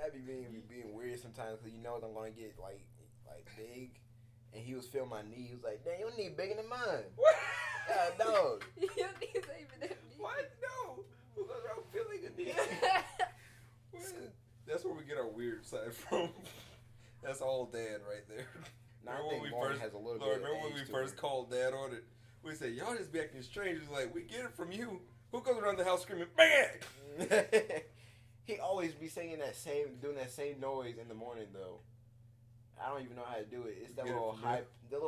I be being weird sometimes because you know I'm gonna get like big, and he was feeling my knee. He was like, "Damn, your knee bigger than mine." What? God, dog. Your knees ain't even that big. What? No. Who goes around feeling a knee? That's where we get our weird side from. That's all Dad right there. Now, I think Lauryn has a little bit. Remember when we first called Dad on it? We said, "Y'all just be acting strange." He's like, "We get it from you." Who goes around the house screaming, "Bang!" He always be doing that same noise in the morning though. I don't even know how to do it. It's the little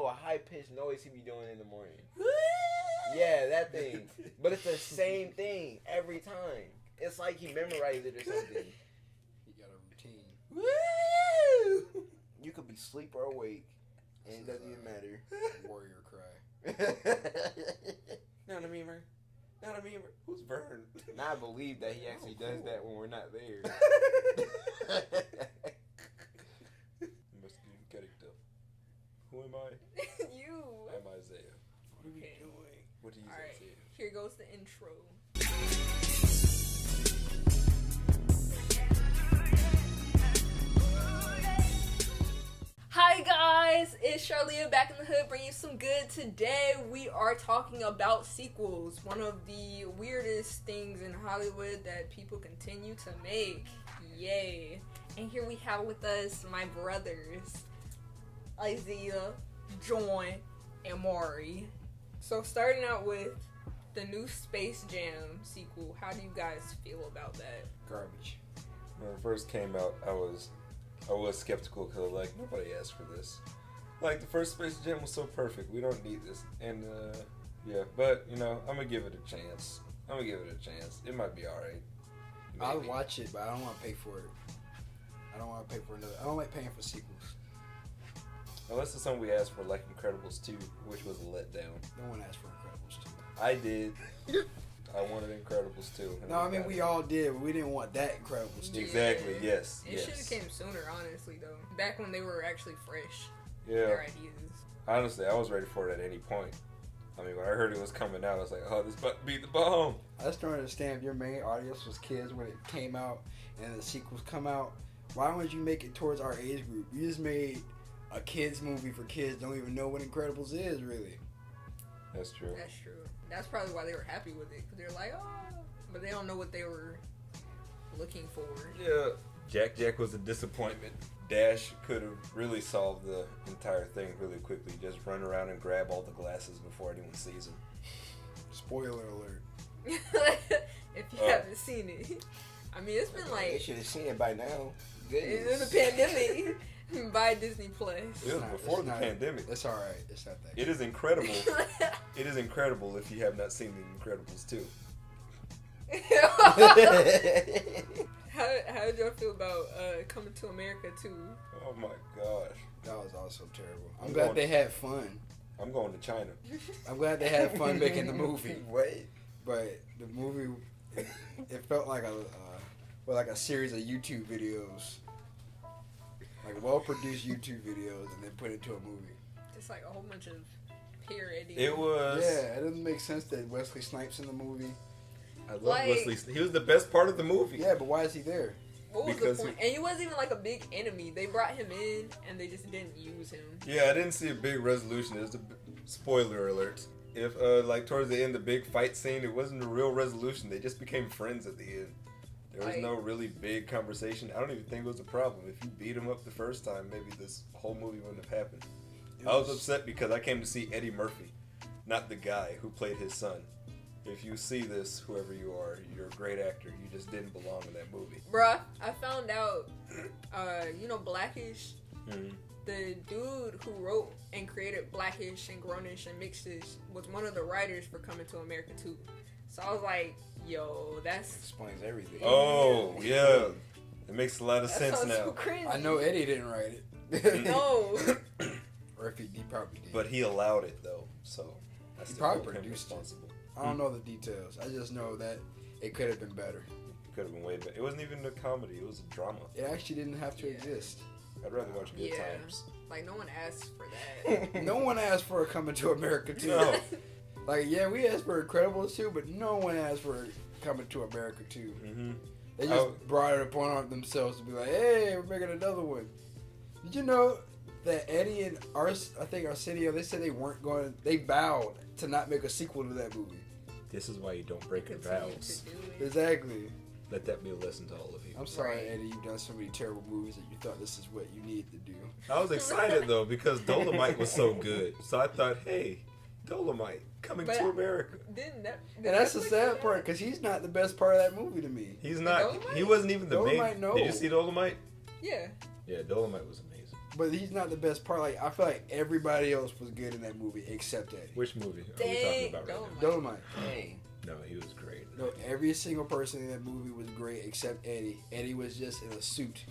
high pitched noise he be doing in the morning. Yeah, that thing. But it's the same thing every time. It's like he memorized it or something. He got a routine. Woo! You could be asleep or awake, and it doesn't even matter. Warrior cry. Not a memer. Not a memer. Who's Vern? Now I believe that he actually does that when we're not there. Who am I? You. I'm Isaiah. What are we doing? What do you Alright, say? here goes the intro. Hi guys, it's Charliah back in the hood bringing you some good. Today we are talking about sequels, one of the weirdest things in Hollywood that people continue to make. Yay. And here we have with us my brothers, Isaiah, John, and Maury. So starting out with the new Space Jam sequel, how do you guys feel about that? Garbage. When it first came out, I was skeptical because like nobody asked for this. Like the first Space Jam was so perfect. We don't need this. And yeah, but you know, I'm gonna give it a chance. It might be alright. I'll watch it, but I don't want to pay for it. I don't want to pay for another. I don't like paying for sequels. Unless it's something we asked for, like Incredibles 2, which was a letdown. No one asked for Incredibles 2. I did. I wanted Incredibles 2. No, I mean we all did, but we didn't want that Incredibles 2. Exactly. Yes. It should have came sooner, honestly, though. Back when they were actually fresh. Yeah. Their ideas. Honestly, I was ready for it at any point. I mean, when I heard it was coming out, I was like, "Oh, this about to be the bomb." I just don't understand if your main audience was kids when it came out and the sequels come out. Why would you make it towards our age group? You just made a kids movie for kids. Don't even know what Incredibles is, really. That's true. That's true. That's probably why they were happy with it, because they're like, oh, but they don't know what they were looking for. Yeah. Jack was a disappointment. Dash could have really solved the entire thing really quickly. Just run around and grab all the glasses before anyone sees them. Spoiler alert. If you haven't seen it. I mean, it's been like... They should have seen it by now. It's in the pandemic. By Disney Plus. It was before the pandemic. It's alright. It's not that It is incredible. It is incredible if you have not seen The Incredibles 2. How did y'all feel about Coming to America 2? Oh my gosh. That was also terrible. I'm glad they had fun. I'm going to China. I'm glad they had fun making the movie. Wait. But the movie, it felt like a series of YouTube videos. Like well-produced YouTube videos and then put it to a movie. It's like a whole bunch of parody. It was. Yeah, it doesn't make sense that Wesley Snipes in the movie. I love Like- Wesley. He was the best part of the movie. Yeah, but why is he there? What was Because the point? And he wasn't even like a big enemy. They brought him in and they just didn't use him. Yeah, I didn't see a big resolution. It was a spoiler alert. If like towards the end, the big fight scene, it wasn't a real resolution. They just became friends at the end. There was no really big conversation. I don't even think it was a problem. If you beat him up the first time, maybe this whole movie wouldn't have happened. I was upset because I came to see Eddie Murphy, not the guy who played his son. If you see this, whoever you are, you're a great actor. You just didn't belong in that movie. Bruh, I found out, you know Blackish? Mm-hmm. The dude who wrote and created Blackish and Grownish and Mixedish was one of the writers for Coming to America 2. So I was like, yo, that's... Explains everything. Oh, yeah. It makes a lot of sense sounds now. so cringy. I know Eddie didn't write it. No. Or if he probably did. But he allowed it, though. So He probably produced it. responsible. I don't know the details. I just know that it could have been better. It could have been way better. It wasn't even a comedy. It was a drama. It actually didn't have to exist. I'd rather watch Good Times. Like, no one asked for that. No one asked for a Coming to America 2. No. Like, yeah, we asked for Incredibles 2, but no one asked for Coming to America 2. Mm-hmm. They just brought it upon themselves to be like, hey, we're making another one. Did you know that Eddie and Arsenio, they said they vowed to not make a sequel to that movie. This is why you don't break your vows. Exactly. Let that be a lesson to all of you. I'm sorry, Eddie, you've done so many terrible movies that you thought this is what you needed to do. I was excited though because Dolomite was so good. So I thought, hey, Dolomite coming to America. And that's the sad part because he's not the best part of that movie to me. He's not. He wasn't even the main. No. Did you see Dolomite? Yeah. Yeah, Dolomite was amazing. But he's not the best part. Like I feel like everybody else was good in that movie except Eddie. Which movie are we talking about right now? Dolomite. Dang. No, he was great. No, every single person in that movie was great except Eddie. Eddie was just in a suit,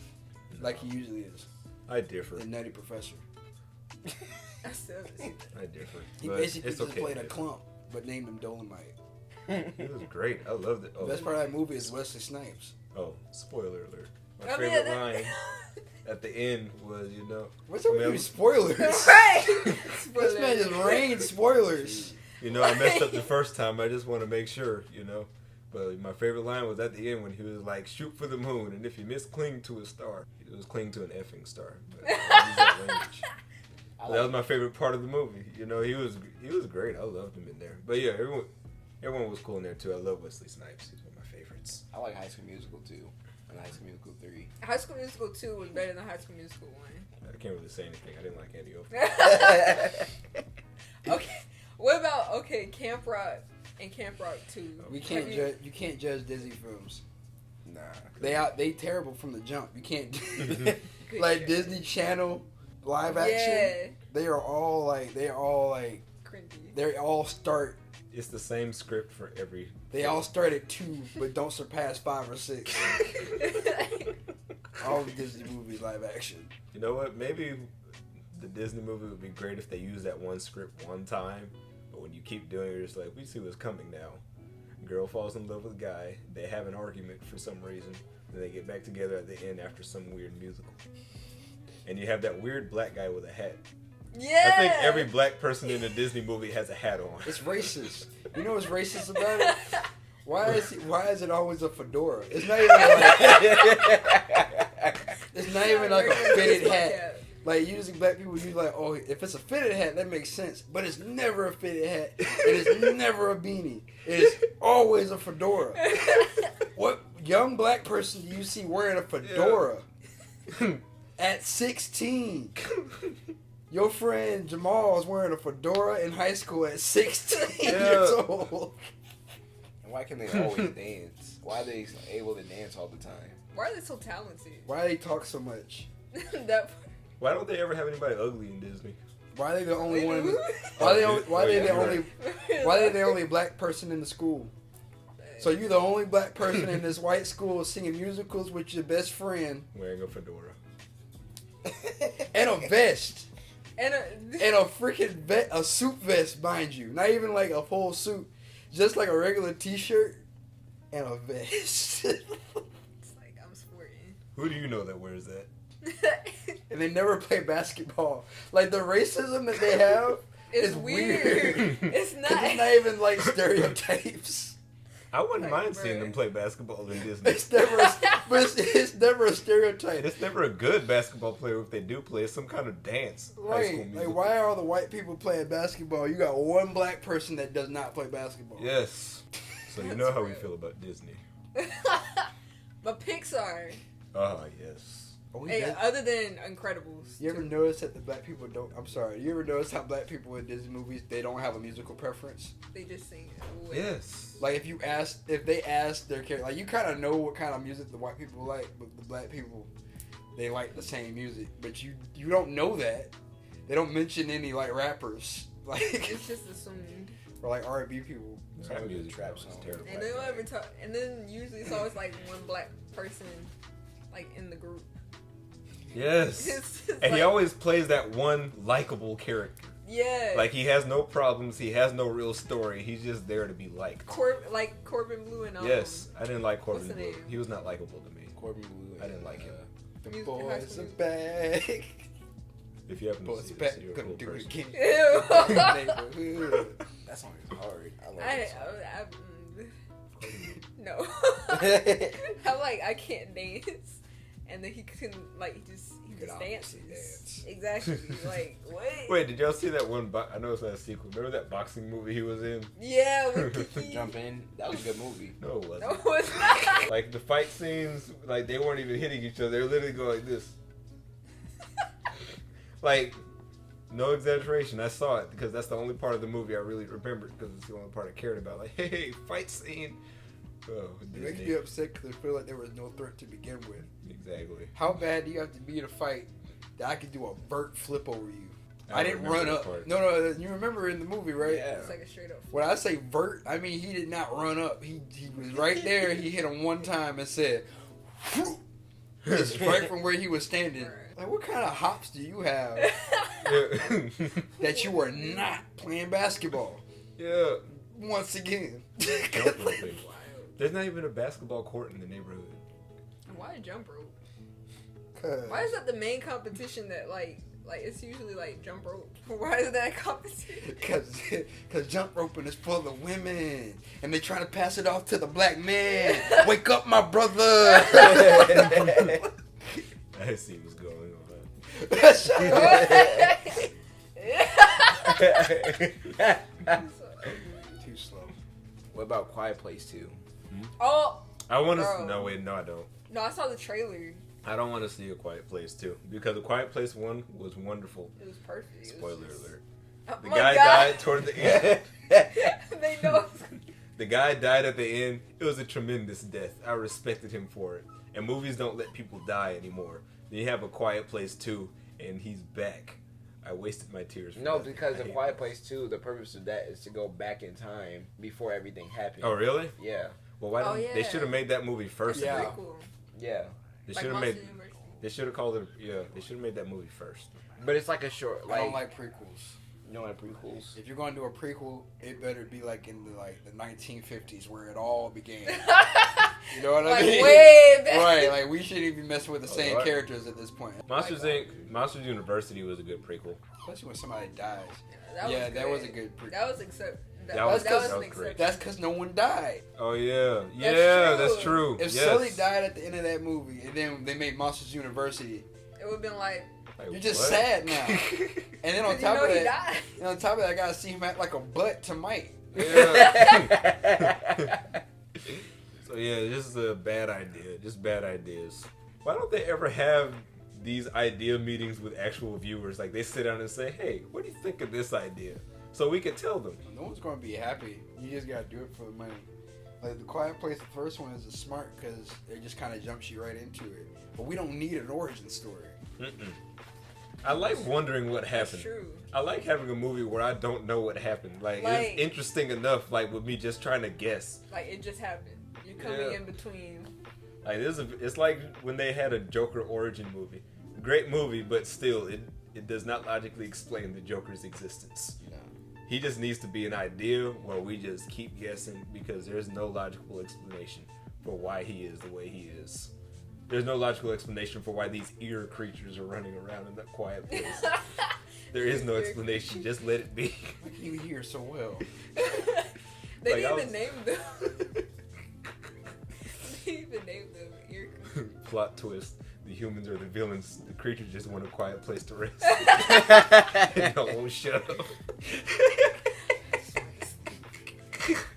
like he usually is. I differ. The Nutty Professor. I differ. He basically just played a clump, but named him Dolomite. He was great. I loved it. The best part of that movie is Wesley Snipes. Oh, spoiler alert. My favorite line at the end was, what's up with you spoilers? Right. This man just rained spoilers. I messed up the first time. I just want to make sure, But my favorite line was at the end when he was like, shoot for the moon, and if you miss, cling to a star. It was cling to an effing star. But that range. That was my favorite part of the movie. He was great. I loved him in there. But yeah, everyone was cool in there too. I love Wesley Snipes. He's one of my favorites. I like High School Musical 2 and High School Musical 3. High School Musical 2 was better than High School Musical 1. I can't really say anything. I didn't like Andy Oakley. Okay. What about Camp Rock and Camp Rock 2? You can't judge Disney films. Nah. They terrible from the jump. You can't like Disney Channel live action. Yeah. They all cringy. They all start. It's the same script for every. They all start at 2, but don't surpass 5 or 6. All the Disney movies live action. You know what? Maybe the Disney movie would be great if they use that one script one time. But when you keep doing it, you're just like, we see what's coming now. Girl falls in love with a guy. They have an argument for some reason. Then they get back together at the end after some weird musical. And you have that weird black guy with a hat. Yeah. I think every black person in a Disney movie has a hat on. It's racist. You know what's racist about it? Why is it always a fedora? It's not even like a fitted hat. Like usually black people use like, oh, if it's a fitted hat, that makes sense. But it's never a fitted hat. And it's never a beanie. It is always a fedora. What young black person do you see wearing a fedora at 16? Your friend Jamal is wearing a fedora in high school at 16 years old. And why can they always dance? Why are they able to dance all the time? Why are they so talented? Why do they talk so much? Why don't they ever have anybody ugly in Disney? Why are they the only one? Why are they the only black person in the school? So you're the only black person in this white school singing musicals with your best friend wearing a fedora and a vest and a freaking a suit vest, mind you, not even like a full suit, just like a regular T-shirt and a vest. It's like I'm sporting. Who do you know that wears that? And they never play basketball. Like the racism that they have is weird. It's not. It's not even like stereotypes. I wouldn't mind seeing them play basketball in Disney. It's never a stereotype. It's never a good basketball player if they do play. It's some kind of dance. Right. Like, why are all the white people playing basketball? You got one black person that does not play basketball. Yes. So you know how we feel about Disney. But Pixar. Yes. Other than Incredibles. You ever notice that the black people don't... I'm sorry. You ever notice how black people in Disney movies, they don't have a musical preference? They just sing. Yes. Like, if they ask their character... Like, you kind of know what kind of music the white people like, but the black people, they like the same music. But you don't know that. They don't mention any, like, rappers. Like... It's just assumed. Or, like, R&B people. Rap music trap song. Terrible. And they don't ever talk... And then usually it's always, like, one black person, like, in the group. Yes. And he always plays that one likable character. Yeah. Like, he has no problems. He has no real story. He's just there to be liked. Like Corbin Bleu and Yes. I didn't like Corbin what's the Bleu. name? He was not likable to me. Corbin Bleu. I didn't like him. The boys are back. If you happen to see this, you're a cool person. Ew. That song is hard. I love I that song. no. I like, I can't dance, and then he couldn't, like, he just dances. Dance. Exactly. Like, what? Wait, did y'all see that one? I know it's not a sequel. Remember that boxing movie he was in? Yeah, with Kiki. Jump in. That was a good movie. No, it wasn't. No, it's not. Like the fight scenes, like they weren't even hitting each other. They were literally going like this. Like, no exaggeration. I saw it because that's the only part of the movie I really remembered because it's the only part I cared about. Like, hey, fight scene. Oh, It makes me upset because I feel like there was no threat to begin with. Exactly. How bad do you have to be to fight that I could do a vert flip over you? I don't didn't remember run that up. part. No, you remember in the movie, right? Yeah. It's like a straight up. When I say vert, I mean he did not run up. He was right there. He hit him one time and said, "Whew," just right from where he was standing. Right. Like, what kind of hops do you have that you are not playing basketball? Yeah. Once again. Jump roping. There's not even a basketball court in the neighborhood. Why jump rope? 'Cause- Why is that the main competition that like it's usually like jump rope? Why is that a competition? Cause jump roping is for the women, and they trying to pass it off to the black man. Wake up, my brother! I see what's going on. Too slow. What about Quiet Place 2? Oh I want to. Bro. No, wait, no, I don't. no, I saw the trailer. I don't want to see A Quiet Place 2 because A Quiet Place 1 was wonderful. It was perfect. It was Spoiler just- alert. Oh The my guy God. died toward the end. They know. The guy died at the end. It was a tremendous death. I respected him for it. And movies don't let people die anymore. Then you have A Quiet Place 2, and he's back. I wasted my tears. For No, that. because I The hate Quiet that. Place 2, the purpose of that is to go back in time before everything happened. Oh, really? Yeah. Well, why Oh, didn't they yeah. should have made that movie first? Yeah. Pretty cool. Yeah. They Like should have Monster made. University. They should have called it. Yeah, they should have made that movie first. But it's like a short, I don't like prequels. you know, like prequels. If you're gonna do a prequel, it better be like in the 1950s where it all began. You know what I Like mean? way back. Right, like we shouldn't even mess with the Oh, same Lord. characters at this point. Monsters Inc. Monsters University was a good prequel. Especially when somebody dies. That Yeah, was that was a great. good prequel. That was accept. That was- that that was was an great. exception. That's because no one died. Oh yeah, That's yeah, true. that's true. If yes. Sully died at the end of that movie, and then they made Monsters University, It would have been like. Like, you're just what? sad now. And then on 'cause top of he that, died. and on top of that, I gotta see him act like a butt to Mike. Yeah. So yeah, this is a bad idea. Just bad ideas. Why don't they ever have these idea meetings with actual viewers? Like they sit down and say, "Hey, what do you think of this idea?" So we can tell them. No one's gonna be happy. You just gotta do it for the money. Like The Quiet Place, the first one is smart because it just kind of jumps you right into it. But we don't need an origin story. Mm-mm. I like wondering what That's happened. true. I like having a movie where I don't know what happened. Like Like- it's interesting enough. Like with me just trying to guess. Like it just happened. You're coming Yeah. in between. Like it's like when they had a Joker origin movie. Great movie, but still, it does not logically explain the Joker's existence. You know. He just needs to be an idea where we just keep guessing because there's no logical explanation for why he is the way he is. There's no logical explanation for why these ear creatures are running around in that quiet place. There is no explanation. Just let it be. Why can you hear so well? They Like, I didn't was- even name them. They didn't even name them. Ear Plot twist. The humans are the villains. The creatures just want a quiet place to rest. They don't shut up.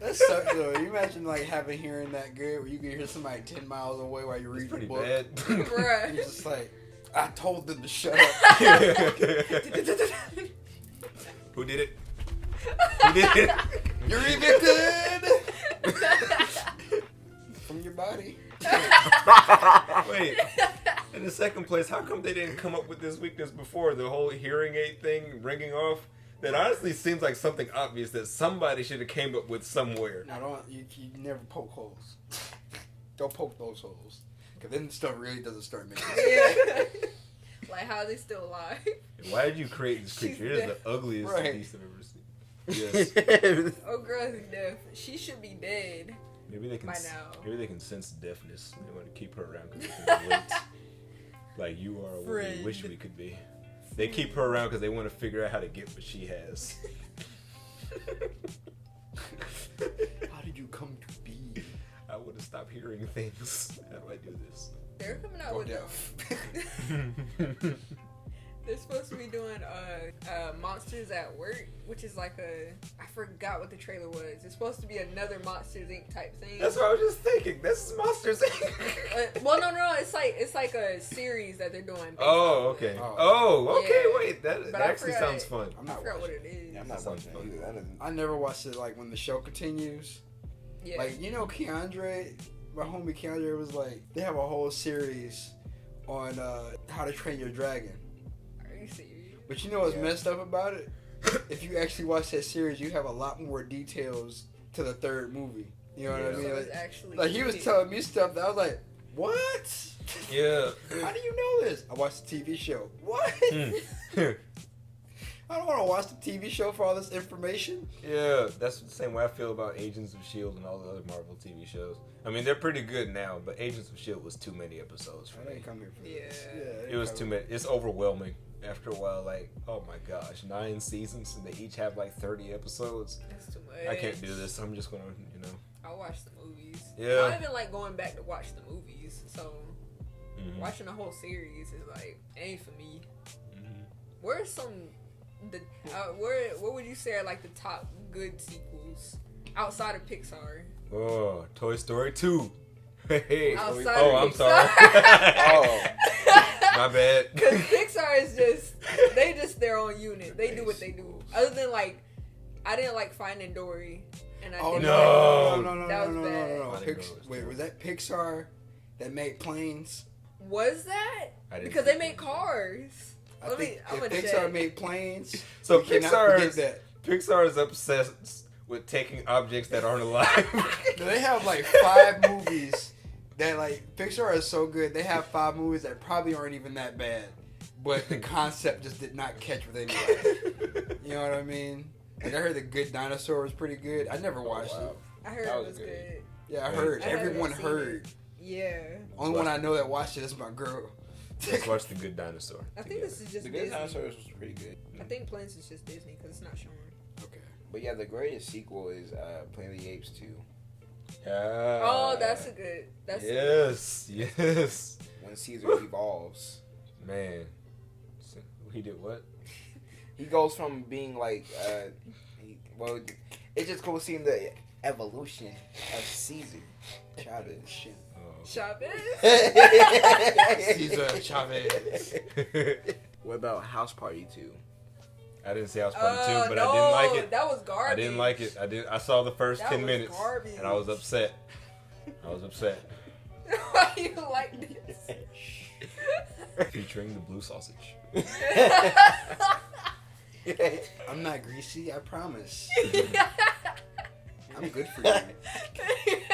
That sucks though. You imagine like having hearing that good where you can hear somebody 10 miles away while you read It's the pretty book. bad. Bruh. You're just like, I told them to shut up. Who did it? Who did it? You're evicted from your body. Wait. In the second place, how come they didn't come up with this weakness before? The whole hearing aid thing ringing off? That honestly seems like something obvious that somebody should have came up with somewhere. Now don't you never poke holes. Don't poke those holes, because then stuff really doesn't start making sense. Yeah. Like how are they still alive? Why did you create this She's creature? It is dead. the ugliest Right. beast I've ever seen. Yes. Oh, girl is deaf. She should be dead. Maybe they can. By now. Maybe they can sense deafness. They want to keep her around because they can relate. Like you are what we Friend. wish we could be. They keep her around because they want to figure out how to get what she has. How did you come to be? I would have stopped hearing things. I don't do I do this? They're coming out Go with deaf. They're supposed to be doing Monsters at Work, which is like I forgot what the trailer was. It's supposed to be another Monsters Inc. type thing. That's what I was just thinking. This is Monsters Inc. Well, no, it's like a series that they're doing. Oh, okay. Oh, okay. Yeah. Wait, that But I actually forgot sounds fun. I'm I not forgot what watching. it is. Yeah, I'm not watching it either. That doesn't. I never watched it like when the show continues. Yeah. Like, you know, Keandre, my homie Keandre was like, they have a whole series on How to Train Your Dragon. Are you serious? But you know what's Yeah. messed up about it? If you actually watch that series, you have a lot more details to the third movie. You know what I Yeah. mean? So Like, it's actually like, he was good. telling me stuff that I was like, what? Yeah. How do you know this? I watched the TV show. What? Hmm. I don't want to watch the TV show for all this information. Yeah, that's the same way I feel about Agents of S.H.I.E.L.D. and all the other Marvel TV shows. I mean, they're pretty good now, but Agents of S.H.I.E.L.D. was too many episodes for I me. didn't come here for Yeah. this. It was too many. It's overwhelming after a while. Like, oh my gosh, 9 seasons and they each have like 30 episodes. That's too much. I can't do this. I'm just gonna, I'll watch the movies. Yeah. I don't even like going back to watch the movies. So Mhm. watching the whole series is like ain't for me. Mhm. Where's some where would you say are like the top good sequels outside of Pixar? Oh, Toy Story 2. Hey. Outside Oh, of I'm Pixar. sorry. Oh, My bad. Because Pixar is just their own unit. They do what they do. Other than like, I didn't like Finding Dory, and I Oh didn't no. like, no! That was no! bad. No! Finding Pix- Dory was wait, terrible. was that Pixar that made planes? Was that? I didn't Because see they made that. cars. I Let me- think I'm if gonna Pixar check. made planes, So we cannot Pixar forget is that. Pixar is obsessed with taking objects that aren't alive. They have like 5 movies that like Pixar is so good. They have 5 movies that probably aren't even that bad, but the concept just did not catch with anybody. You know what I mean? Like I heard The Good Dinosaur was pretty good. I never watched wow. it. I heard That it was was good. good. Yeah, I heard. I haven't Everyone seen heard. Yeah. Only one I know that watched it is my girl. Let's watch The Good Dinosaur. I think this is just The Good Disney. Dinosaurs was pretty good. I think Planes is just Disney because it's not showing. Okay. But yeah, the greatest sequel is Planet of the Apes 2. Yeah. Oh, that's a good. That's Yes. When Caesar evolves. Man. He did what? He goes from being like, it's just cool seeing the evolution of Caesar Chavez. Shit. Oh. Chavez. Caesar Chavez. What about House Party 2? I didn't see House Party 2, but no, I didn't like it. That was garbage. I didn't like it. I saw the first That 10 was minutes garbage. and I was upset. Why you like this? Featuring the blue sausage. I'm not greasy, I promise. I'm good for you.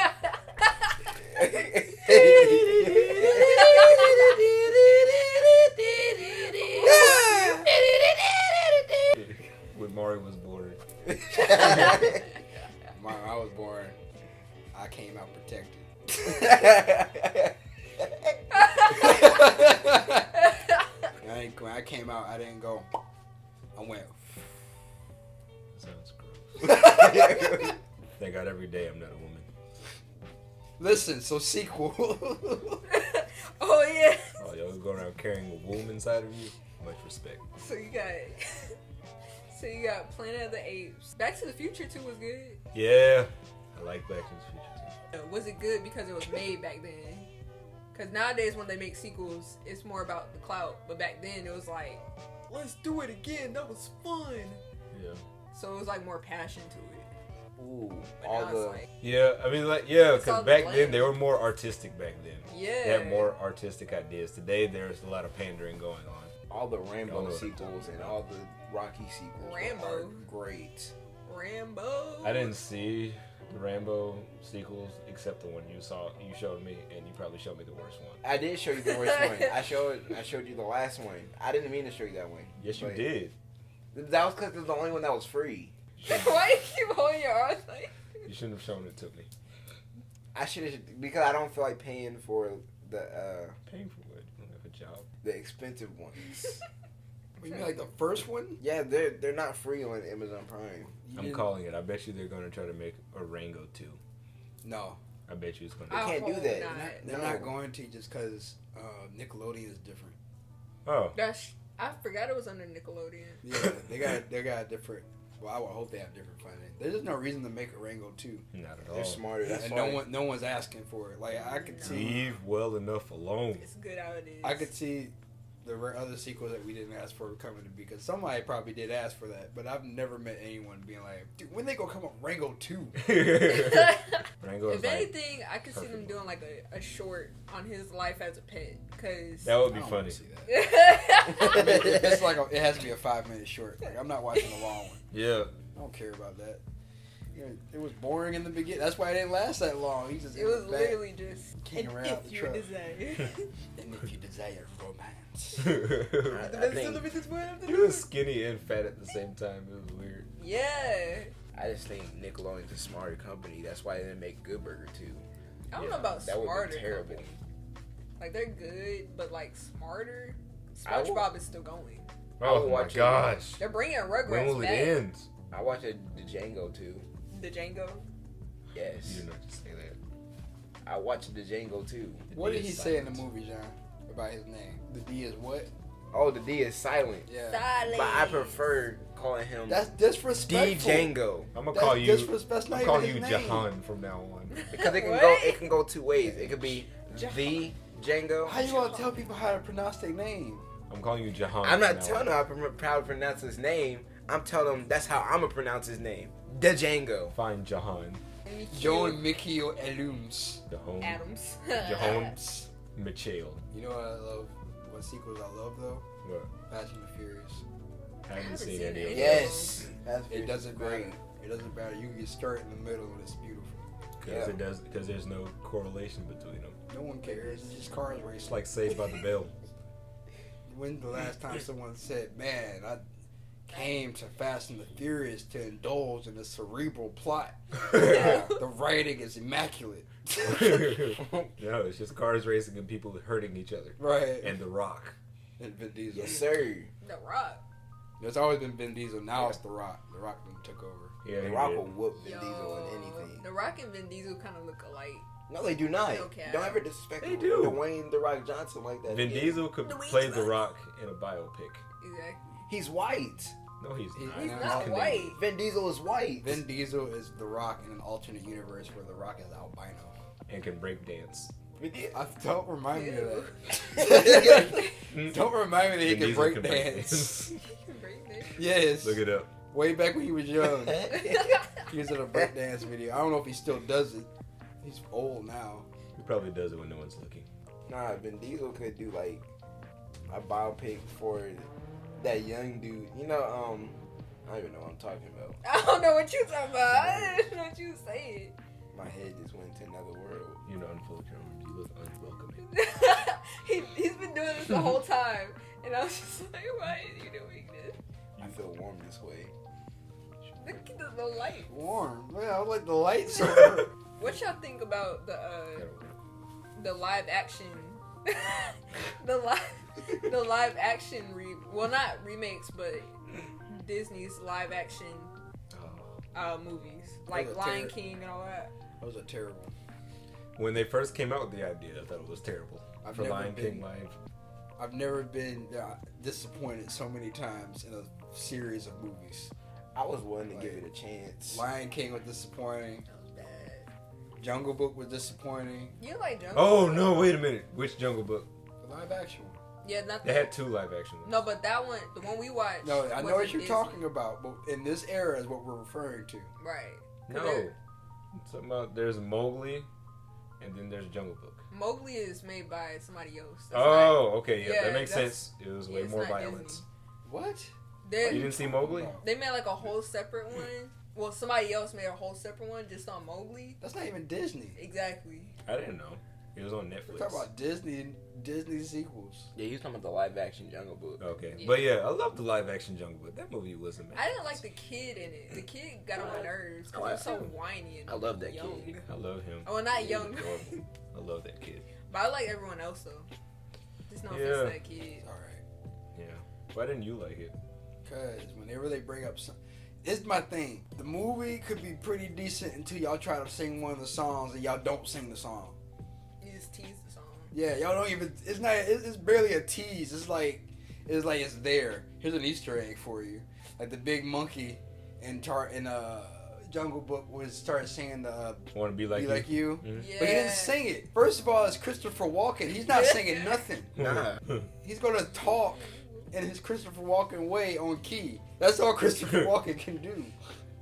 When Maury was born. When I was born, I came out protected. When I came out, I didn't go. I went. Sounds gross. Thank God every day I'm not a woman. Listen, so sequel. Oh yeah. Oh, y'all go around carrying a womb inside of you? Much respect. So you got Planet of the Apes. Back to the Future 2 was good. Yeah. I like Back to the Future Was it good because it was made back then? Because nowadays when they make sequels, it's more about the clout. But back then it was like, let's do it again. That was fun. too. Yeah. So it was like more passion to it. Ooh, But all now the it's like, Yeah, I mean, like, yeah, It's all because the back blame. then they were more artistic back then. yeah. They had more artistic ideas. Today there's a lot of pandering going on. all the Y'all know Rambo what I'm sequels talking and about. all the Rocky sequels Rambo. are great. Rambo. I didn't see the Rambo sequels except the one you showed me, and you probably showed me the worst one. I did show you the worst one. I showed you the last one. I didn't mean to show you that one. Yes, you but did. That was because it was the only one that was free. Why you keep holding your arms like? You shouldn't have shown it to me. I should have, because I don't feel like paying for the Paying for what? You don't have a job. the expensive ones. You mean like the first one? Yeah, they're not free on Amazon Prime. You I'm didn't- calling it. I bet you they're going to try to make a Rango 2. No. I bet you it's gonna. They I can't do hope that. not. They're No. not going to just because Nickelodeon is different. Oh, I forgot it was under Nickelodeon. Yeah, they got different. Well, I would hope they have different funding. There's just no reason to make a Rango 2. not at all. They're smarter. That's And why. no one's asking for it. Like I could see, Leave well enough alone. It's good how it is. I could see the other sequels that we didn't ask for coming to be, because somebody probably did ask for that, but I've never met anyone being like, dude, when they gonna come up with Rango 2? Rango is If like, anything, I could see them perfect. doing like a short on his life as a pet, cause that would I be don't funny. wanna see that. I mean, it's like it has to be a 5-minute short. Like, I'm not watching a long one. Yeah. I don't care about that. You know, it was boring in the beginning. That's why it didn't last that long. He just it was back. literally just Kicking and around if the you truck. desire. And if you desire romance. I think- He was skinny and fat at the same time. It was weird. Yeah. I just think Nickelodeon's a smarter company. That's why they didn't make Good Burger too. I don't Yeah, know about that would've been smarter. terrible. Company. Like they're good, but like smarter. I will- SpongeBob is still going. I would Oh my watch it. gosh. They're bringing When Rugrats will it back. end? I watched the Django too. The Django. Yes. You did not just say that. I watched the Django too. What did D he is say in the silent. movie, John? About his name? The D is what? Oh, the D is silent. Yeah. Silent. But I prefer calling him That's D disrespectful. Django. I'm gonna That's call you. disrespect. That's I'm not calling even you his name. Jahan from now on. Because it can What? go it can go two ways. It could be Jahan. the Django. How you gonna tell people how to pronounce their name? I'm calling you Jahan. I'm from not now telling on. him I'm proud to pronounce his name. I'm telling him that's how I'm gonna pronounce his name. The Django. Fine, Jahan. Joan Mickey Elloooo. Jahan. Adams. Jahan Mitchell. You know what I love? What sequels I love though? What? Fast and the Furious. I haven't haven't seen seen any of it. those. Yes. That's It doesn't great. matter. It doesn't matter. You can get started in the middle and it's beautiful. Because Yeah. it does. Because there's no correlation between them. No one cares. It's just cars It's racing. like Saved by the Bell. When's the last time someone said, "Man, I came to Fast and the Furious to indulge in a cerebral plot. The writing is immaculate." No, it's just cars racing and people hurting each other. Right. And The Rock. And Vin Diesel. Yes, sir. The Rock. There's always been Vin Diesel. Now it's The Rock. The Rock then took over. Yeah, The he Rock did. will whoop Vin Yo, Diesel in anything. The Rock and Vin Diesel kind of look alike. No, they do not. Okay. Don't ever disrespect They do. Dwayne The Rock Johnson like that. Vin again. Diesel could Dwayne play The Johnson. Rock in a biopic. Exactly. He's white. No, he's He's not. He's not not Canadian. white. Vin Diesel is white. Vin Diesel is The Rock in an alternate universe where The Rock is albino. And can break dance. Vin Di- Don't remind me of Ew. that. Don't remind me that he Vin can Diesel break can break dance. He can break this. Yes. Look it up. Way back when he was young. He was in a breakdance video. I don't know if he still does it. He's old now. He probably does it when no one's looking. Nah, Vin Diesel could do like a biopic for that young dude. You know, I don't even know what I'm talking about. I don't know what you talking about. I didn't know what you saying. My head just went to another world. You know, unfold your arms. You look unwelcoming. He's been doing this the whole time. And I was just like, why is you doing this? I feel warm this way. Look at the light. Warm. Man, I like the lights. What y'all think about the live action the live action well, not remakes, but Disney's live action movies like Those are Lion terri- King and all that. Those are terrible. When they first came out with the idea, I thought it was terrible. I've For never Lion been- King live. I've never been disappointed so many times in a series of movies. I was willing to Like, give it a chance. Lion King was disappointing. That was bad. Jungle Book was disappointing. You like Jungle Oh Book? no! Wait a minute. Which Jungle Book? The live action one. Yeah, not They that. had two live action ones. No, but that one, the one we watched. No, I know wasn't what you're Disney. talking about, but in this era is what we're referring to. Right. No. I'm talking about there's Mowgli, and then there's Jungle Book. Mowgli is made by somebody else. That's Oh, okay, yeah, yeah, that makes that's- sense. It was yeah, way it's more not violence. Disney. What? not- You They didn't see Mowgli? they made like a whole separate one. Well, somebody else made a whole separate one just on Mowgli. That's not even Disney. Exactly. I didn't know. It was on We're Netflix. talking about Disney sequels. Yeah, he was talking about the live action Jungle Book. Okay, Yeah. but yeah, I love the live action Jungle Book. That movie wasn't bad. I didn't like the kid in it. The kid got on my nerves because Oh, he was so I- whiny and I love that young. kid. I love him. Oh, not He's young. adorable. I love that kid. But I like everyone else though. Just no offense Yeah. to that kid. All right. Yeah. Why didn't you like it? Because whenever they bring up it's my thing. The movie could be pretty decent until y'all try to sing one of the songs and y'all don't sing the song. You just tease the song. Yeah, y'all don't even. It's not. It's barely a tease. It's like it's there. Here's an Easter egg for you. Like the big monkey in Jungle Book started singing the Want to be like you. Mm-hmm. Yeah. But he didn't sing it. First of all, it's Christopher Walken. He's not singing nothing. Nah. He's gonna talk in his Christopher Walken way on key. That's all Christopher Walken can do.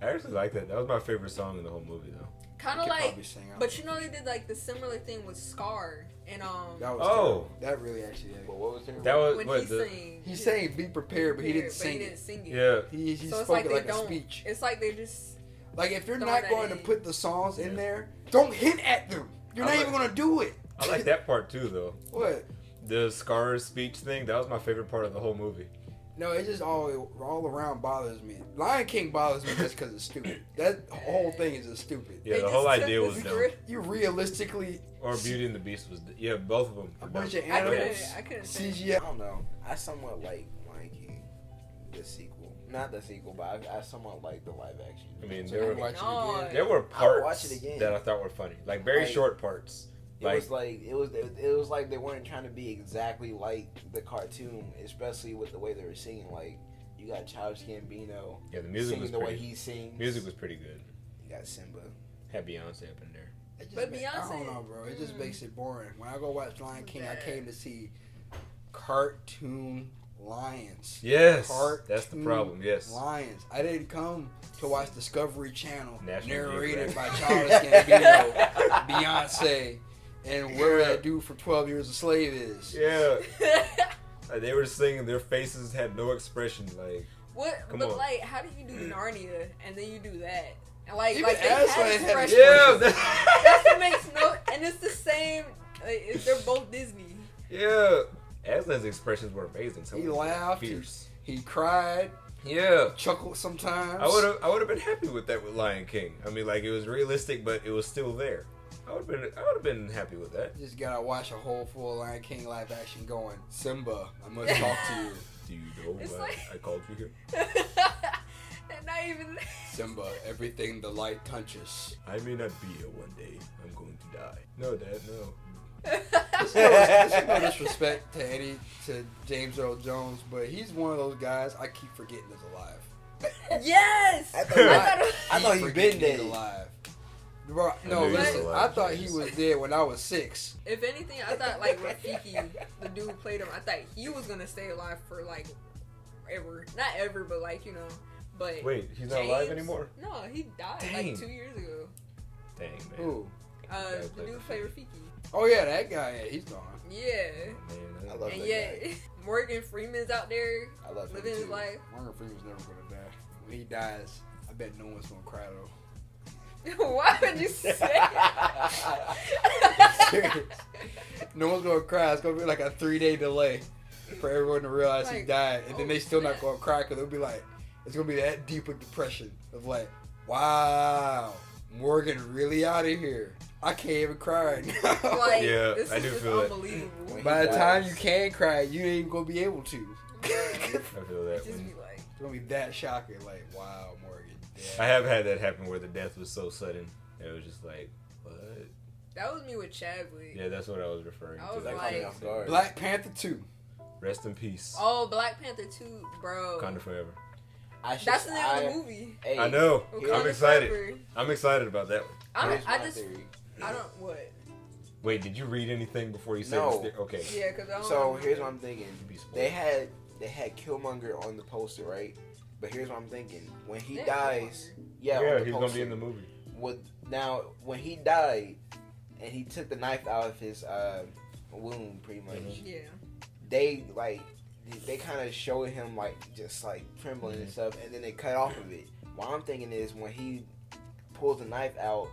I actually like that. That was my favorite song in the whole movie, though. Kind He of could like, probably sing out. but you know they did like the similar thing with Scar and That was Oh. terrible. That really actually. But what was there? That was when what he the sang. He's saying be prepared, but he didn't sing He it. didn't sing it. yeah. He So it's spoke like it they like a don't. speech. It's like they just. Like if you're throwing not that going to in. put the songs in Yeah. there, don't hint at them. You're I not like- even gonna do it. I like that part too, though. What? The Scar's speech thing. That was my favorite part of the whole movie. No, it just all around bothers me. Lion King bothers me just because it's stupid. That whole thing is just stupid. Yeah, They the just whole took idea the was dumb. script. You realistically Or Beauty and the Beast was. Yeah, both of them. a were bunch dumb. of I animals, couldn't say. I CGI. don't know. I somewhat like Lion King, the sequel. Not the sequel, but I somewhat like the live action. I mean, So there you were watch it No. again. there were I would watch parts it again. that I thought were funny, like very Like- short parts. It Like was like it was like they weren't trying to be exactly like the cartoon, especially with the way they were singing. Like you got Childish Gambino yeah, the music singing was the way pretty. he sings. Music was pretty good. You got Simba. Had Beyonce up in there. It just But I Beyonce- don't know, bro. It just Mm. makes it boring. When I go watch Lion King, I Bad. came to see cartoon lions. Yes, Cartoon that's the problem. Yes. Lions. I didn't come to watch Discovery Channel, National narrated by Geographic. Charliah Gambino, Beyonce, and where Yeah. that dude for 12 Years a Slave is. Yeah. They were singing. Their faces had no expression. Like What? Come But on. like, how do you do Narnia and then you do that? And like, Even like they Aslan had had expressions. yeah, That's what makes no. And it's the same. Like, they're both Disney. yeah. Aslan's expressions were amazing. Some He of them were laughed. fierce. He cried, Yeah. chuckled sometimes. I would have been happy with that with Lion King. I mean, like it was realistic, but it was still there. I would have been happy with that. Just gotta watch a whole full Lion King live action going, Simba, I must talk to you. Do you know It's why like- I called you here? And not even. Simba, everything the light touches. I may not be here one day. I'm going to die. No, Dad, no. This is no disrespect to James Earl Jones, but he's one of those guys I keep forgetting is alive. Yes. I thought I I thought he been He's dead. alive. Bro, I no, knew he was listen. alive, I thought he Jesus. was dead when I was 6. If anything, I thought like Rafiki, the dude who played him, I thought he was gonna stay alive for like ever. Not ever, but like But Wait, he's not alive James- anymer? No, he died Dang. like 2 years ago. Dang, man. Who? The played dude who played Rafiki. Oh yeah, that guy. Yeah, he's gone. Yeah. Man, I love And that yet guy. Morgan Freeman's out there I love him living his too. life. Morgan Freeman's never gonna die. When he dies, I bet no one's gonna cry though. Why would you say Serious. No one's gonna cry. It's gonna be like a 3-day delay for everyone to realize he Like, died, and then they still not snap. gonna cry because it'll be like it's gonna be that deep of depression of like, wow, Morgan really out of here. I can't even cry right now. Like, Yeah, this I is do just feel that. unbelievable. When By the he time dies. you can cry, you ain't even gonna be able to. I feel that. Just When, be like, It's gonna be that shocking. Like, wow, Morgan. Dead. I have had that happen where the death was so sudden. It was just like, what? that was me with Chadwick. Yeah, that's what I was referring I to. was That like- caught me off guard. Black Panther 2. Rest in peace. Oh, Black Panther 2, bro. Wakanda forever. I should, That's the name of the movie. Hey, I know. Wakanda I'm excited. Forever. I'm excited about that one. here's I my just, theory. I don't, what? Wait, did you read anything before you said No. this? Okay. Yeah, because I don't So remember. here's what I'm thinking. Be spoiled. They had Killmonger on the poster, right? But here's what I'm thinking. When he Yeah, dies, Killmonger. yeah, on Yeah, the he's gonna poster, be in the movie. Now, when he died and he took the knife out of his wound, pretty much, Mhm. Yeah. they kind of showed him like just like trembling and stuff, and then they cut off of it. What I'm thinking is when he pulls the knife out,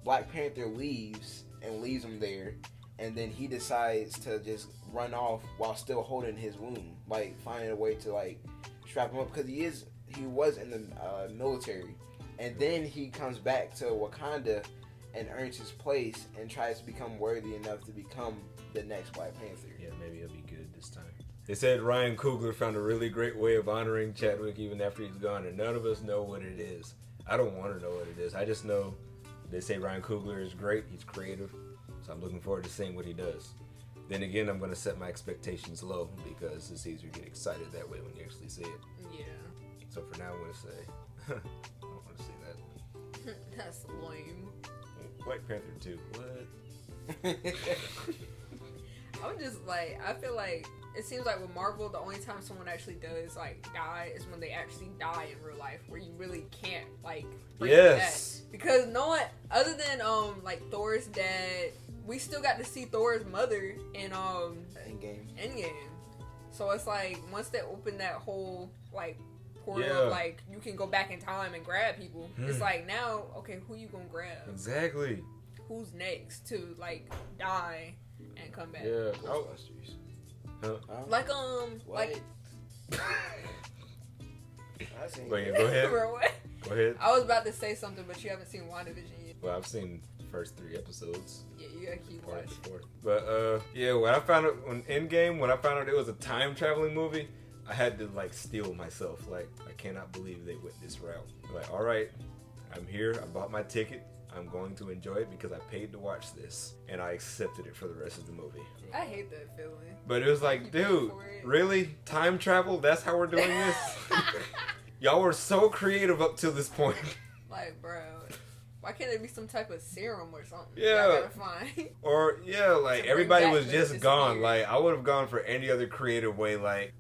Black Panther leaves him there, and then he decides to just run off while still holding his wound, like finding a way to like strap him up because he was in the military, and then he comes back to Wakanda and earns his place and tries to become worthy enough to become the next Black Panther. Yeah, maybe he'll be good this time. They said Ryan Coogler found a really great way of honoring Chadwick even after he's gone, and none of us know what it is. I don't want to know what it is. I just know they say Ryan Coogler is great. He's creative. So I'm looking forward to seeing what he does. Then again, I'm going to set my expectations low because it's easier to get excited that way when you actually see it. Yeah. So for now, I'm going to say, I don't want to see that. That's lame. Black Panther 2. What? I'm just like, I feel like it seems like with Marvel, the only time someone actually does like die is when they actually die in real life, where you really can't like bring Yes. it back. Because no one other than like Thor's dad, we still got to see Thor's mother in Endgame. So it's like once they open that whole like portal of, like you can go back in time and grab people. It's like now, okay, who you gonna grab? Exactly. Who's next to like die and come back? Yeah. Ghostbusters. Huh? Like What? like I seen Go ahead. Bro, what? Go ahead. I was about to say something, but you haven't seen WandaVision yet. Well, I've seen the first 3 episodes. Yeah, you gotta keep Part of watching. the 4th. But yeah, when I found out when Endgame, when I found out it was a time traveling movie, I had to like steel myself. Like, I cannot believe they went this route. Like, all right, I'm here. I bought my ticket. I'm going to enjoy it because I paid to watch this, and I accepted it for the rest of the movie. I hate that feeling. But it was like, dude, really? Time travel? That's how we're doing this? Y'all were so creative up till this point. Like, bro, why can't there be some type of serum or something? Yeah. Y'all gotta find. Or, yeah, like, To everybody bring was back just the gone. disappeared. Like, I would have gone for any other creative way. Like,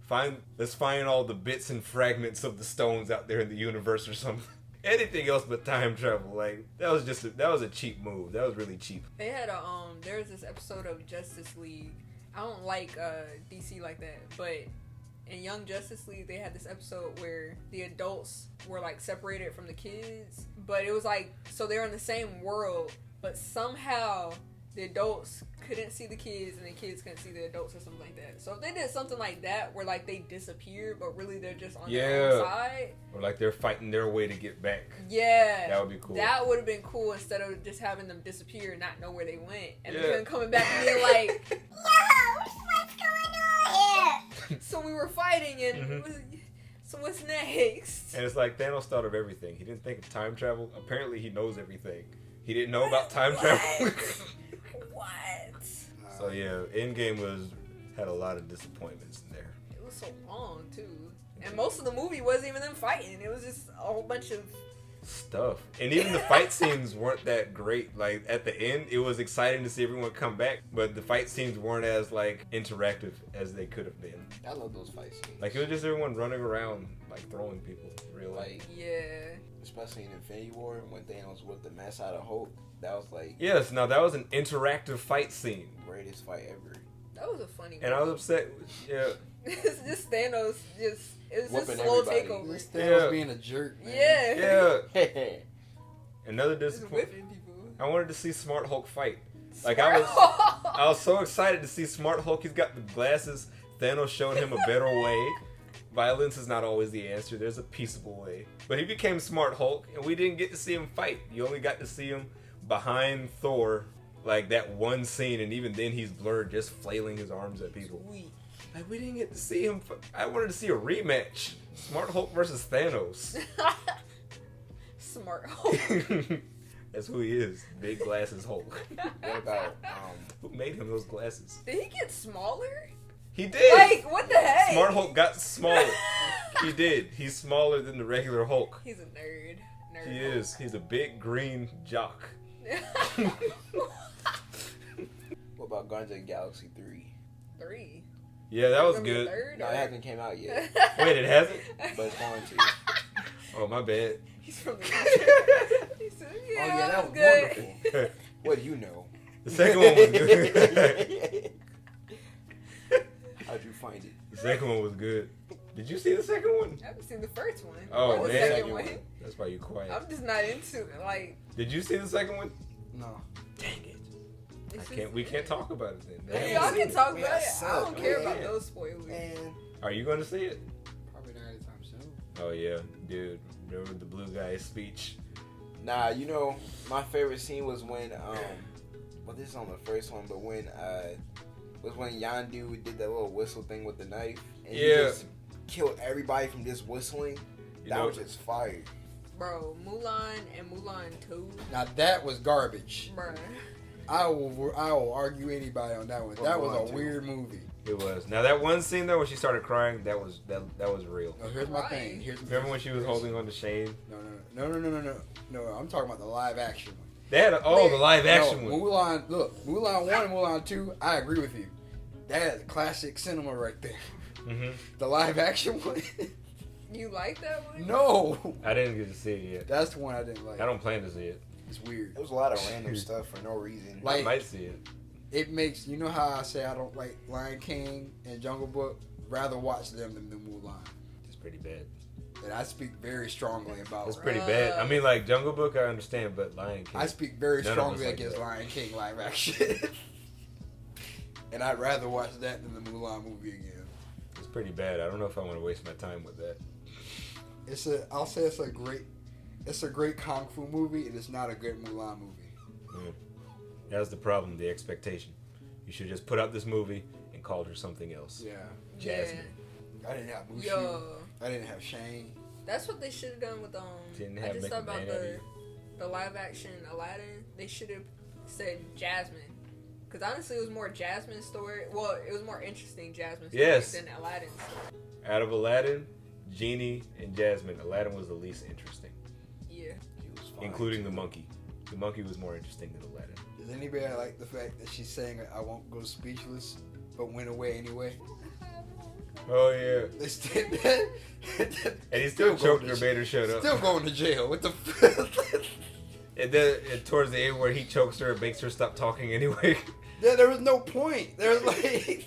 let's find all the bits and fragments of the stones out there in the universe or something. Anything else but time travel. Like, that was a cheap move. That was really cheap. They had there was this episode of Justice League. I don't like DC like that, but in Young Justice League, they had this episode where the adults were like separated from the kids, but it was like, so they're in the same world, but somehow the adults couldn't see the kids and the kids couldn't see the adults or something like that. So if they did something like that where like they disappeared, but really they're just on their own side. Or like they're fighting their way to get back. Yeah. That would be cool. That would have been cool instead of just having them disappear and not know where they went. And Yeah. then coming back and being like, yo, what's going on here? So we were fighting and so what's next? And it's like Thanos thought of everything. He didn't think of time travel. Apparently he knows everything. He didn't know about time travel. What? So yeah, Endgame had a lot of disappointments in there. It was so long too. And most of the movie wasn't even them fighting. It was just a whole bunch of Stuff. And even the fight scenes weren't that great. Like at the end, it was exciting to see everyone come back, but the fight scenes weren't as like interactive as they could have been. I love those fight scenes. Like it was just everyone running around, like throwing people. Real life. yeah. Especially in Infinity War when Thanos whipped the mess out of Hulk. That was like Yes, now that was an interactive fight scene. greatest fight ever. That was a funny And I was movie. upset. Yeah. It's just Thanos it was just Whooping slow everybody. takeover. This Thanos Yeah. being a jerk, man. Yeah. Yeah. Another Just disappointment. whipping people. I wanted to see Smart Hulk fight. Like I was so excited to see Smart Hulk. He's got the glasses. Thanos showed him a better way. Violence is not always the answer. There's a peaceable way. But he became Smart Hulk, and we didn't get to see him fight. You only got to see him behind Thor, like that one scene, and even then he's blurred, just flailing his arms at people. Sweet. Like we didn't get to see him. I wanted to see a rematch. Smart Hulk versus Thanos. Smart Hulk. That's who he is. Big glasses Hulk. What about Who made him those glasses? Did he get smaller? He did. Like, what the heck? Smart Hulk got smaller. He did. He's smaller than the regular Hulk. He's a nerd. Nerd He Hulk. is. He's a big green jock. what about Guardians of the Galaxy 3? 3. Yeah, that was Remember the good. third, No, or- it hasn't came out yet, Wait, it hasn't? but it's going to. Oh, my bad. He's from the future. He said, yeah, Oh yeah, that was good. wonderful. What do you know? The second one was good. How'd you find it? The second one was good. Did you see the second one? I haven't seen the first one. Oh, Or the man. second one. That's why you quiet. I'm just not into it. Like, Did you see the second one? No. Dang it. it's We can't talk about it then. Hey, y'all can talk Man, about it. that I sucks, don't care man. about those spoilers. Man, Are you going to see it? Probably not anytime soon. Oh, yeah. Dude, remember the blue guy's speech? nah, you know, my favorite scene was when well, this is on the first one, but when was when Yondu did that little whistle thing with the knife. And Yeah. he just killed everybody from just whistling. You That know- was just fire. Bro, Mulan and Mulan 2. Now that was garbage. Bruh. I will argue anybody on that one. Well, That was Mulan a too. weird movie. It was. Now that one scene though, when she started crying, that was real. No, here's my Right. thing. Remember when she was holding on to Shane? No. I'm talking about the live action one. They had the live action No, one. Mulan. Look, Mulan 1 and Mulan 2. I agree with you. That is classic cinema right there. Mm-hmm. The live action one. You like that one? No. I didn't get to see it yet. That's the one I didn't like. I don't plan to see it. It's weird. There was a lot of random stuff for no reason. Like- I might see it. It makes, you know how I say I don't like Lion King and Jungle Book? Rather watch them than the Mulan. It's pretty bad. And I speak very strongly about It's it. pretty bad. I mean, like Jungle Book, I understand, but Lion King. I speak very None of us strongly like against that. Lion King live action. And I'd rather watch that than the Mulan movie again. It's pretty bad. I don't know if I want to waste my time with that. I'll say it's a great kung fu movie, and it's not a good Mulan movie. That's the problem. The expectation. You should just put out this movie and call her something else. Yeah. Jasmine. I didn't have Mushu. Yo, I didn't have Shane. that's what they should have done with Didn't I have just thought about McMahon the live action Aladdin. They should have said Jasmine, because honestly, it was more Jasmine's story. Well, it was more interesting Jasmine's story Yes. than Aladdin's story. Out of Aladdin, Genie, and Jasmine, Aladdin was the least interesting, Yeah. He was fine, including too. the monkey. The monkey was more interesting than Aladdin. Does anybody like the fact that she's saying I won't go speechless, but went away anyway? Oh yeah, They still, and he still choked her, going made her shut up. Still going to jail. What the? And then towards the end, where he chokes her, and makes her stop talking anyway. Yeah, there was no point. There was like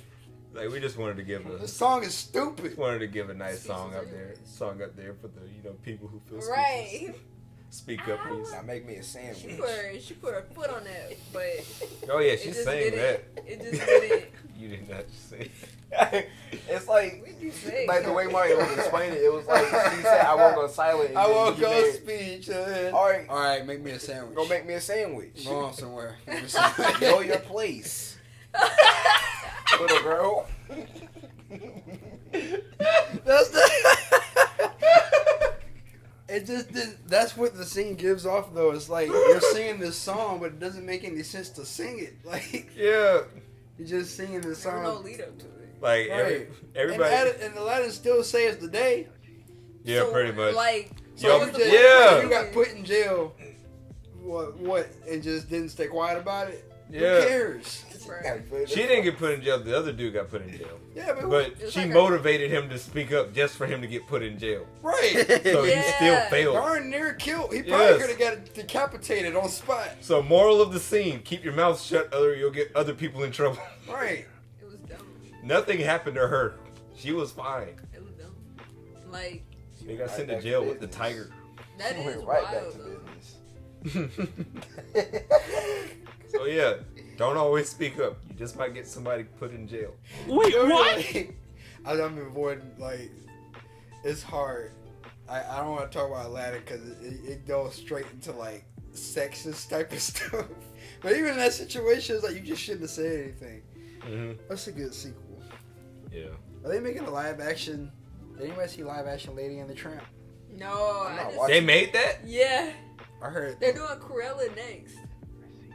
Like we just wanted to give the song is stupid. a nice song out there, for the people who feel speechless. Right. Speak up, please. Now make me a She sandwich. put her foot on that, but Oh yeah, it she's just saying that. didn't. It just didn't. You did not say. It's like, What did you say? like the way Mario was explaining it, it was like she said, "I won't go silent." and I then won't he go made- speechless. All right, All right, make me a sandwich. go make me a sandwich. Go on somewhere. Make me a sandwich. Know your place, little girl. That's the. It just didn't. That's what the scene gives off, though. It's like you're singing this song, but it doesn't make any sense to sing it. Like Yeah, you're just singing this There was song. no lead up to it. like Right. everybody. And Aladdin still saves the day. Yeah, So, pretty much. Like, Yo, so what's the just- point? yeah. You got put in jail. What? And just didn't stay quiet about it. Yeah. Who cares? She didn't get put in jail. The other dude got put in jail. Yeah, But It's she like a- motivated him to speak up just for him to get put in jail. right. So he still Yeah. failed. Darn near killed. He probably Yes. could have got decapitated on spot. So moral of the scene: keep your mouth shut, other you'll get other people in trouble. Right. It was dumb. Nothing happened to her. She was fine. It was dumb. Like, They got Right sent to back jail to with the business. tiger. that She is went right wild, back to though. business. So yeah, don't always speak up. You just might get somebody put in jail. Wait, what? I'm avoiding, like, it's hard. I don't want to talk about Aladdin because it goes straight into, like, sexist type of stuff. But even in that situation, it's like, you just shouldn't have said anything. Mm-hmm. That's a good sequel. Yeah. Are they making a live action? Did anybody see live action Lady and the Tramp? No, I'm I not just, watching. They made that? yeah, I heard. they're doing Cruella next.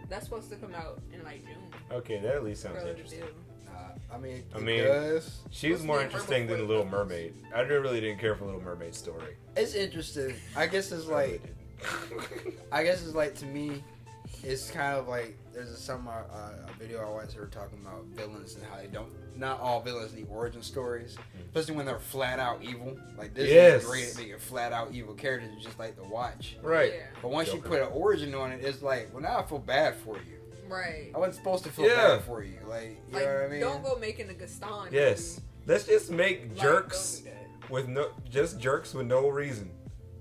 That's supposed to come out in like June. Okay, that at least sounds Cruella interesting. Deal. I mean, I it mean, does. She was What's more the name? interesting than the Little Mermaid. I really didn't care for Little Mermaid's story. It's interesting. I guess it's I really like, didn't. I guess it's like, to me, it's kind of like there's a video I watched. They were talking about villains and how they don't. Not all villains need origin stories, especially when they're flat out evil. Like this Yes. is great at making flat out evil characters you just like to watch. Right. Yeah. But once you Joker. put an origin on it, it's like, well, now I feel bad for you. Right. I wasn't supposed to feel Yeah. bad for you. Like, you Like, know what I mean? don't go making a Gaston. Yes. Let's just make movie. jerks Like, don't do with no reason.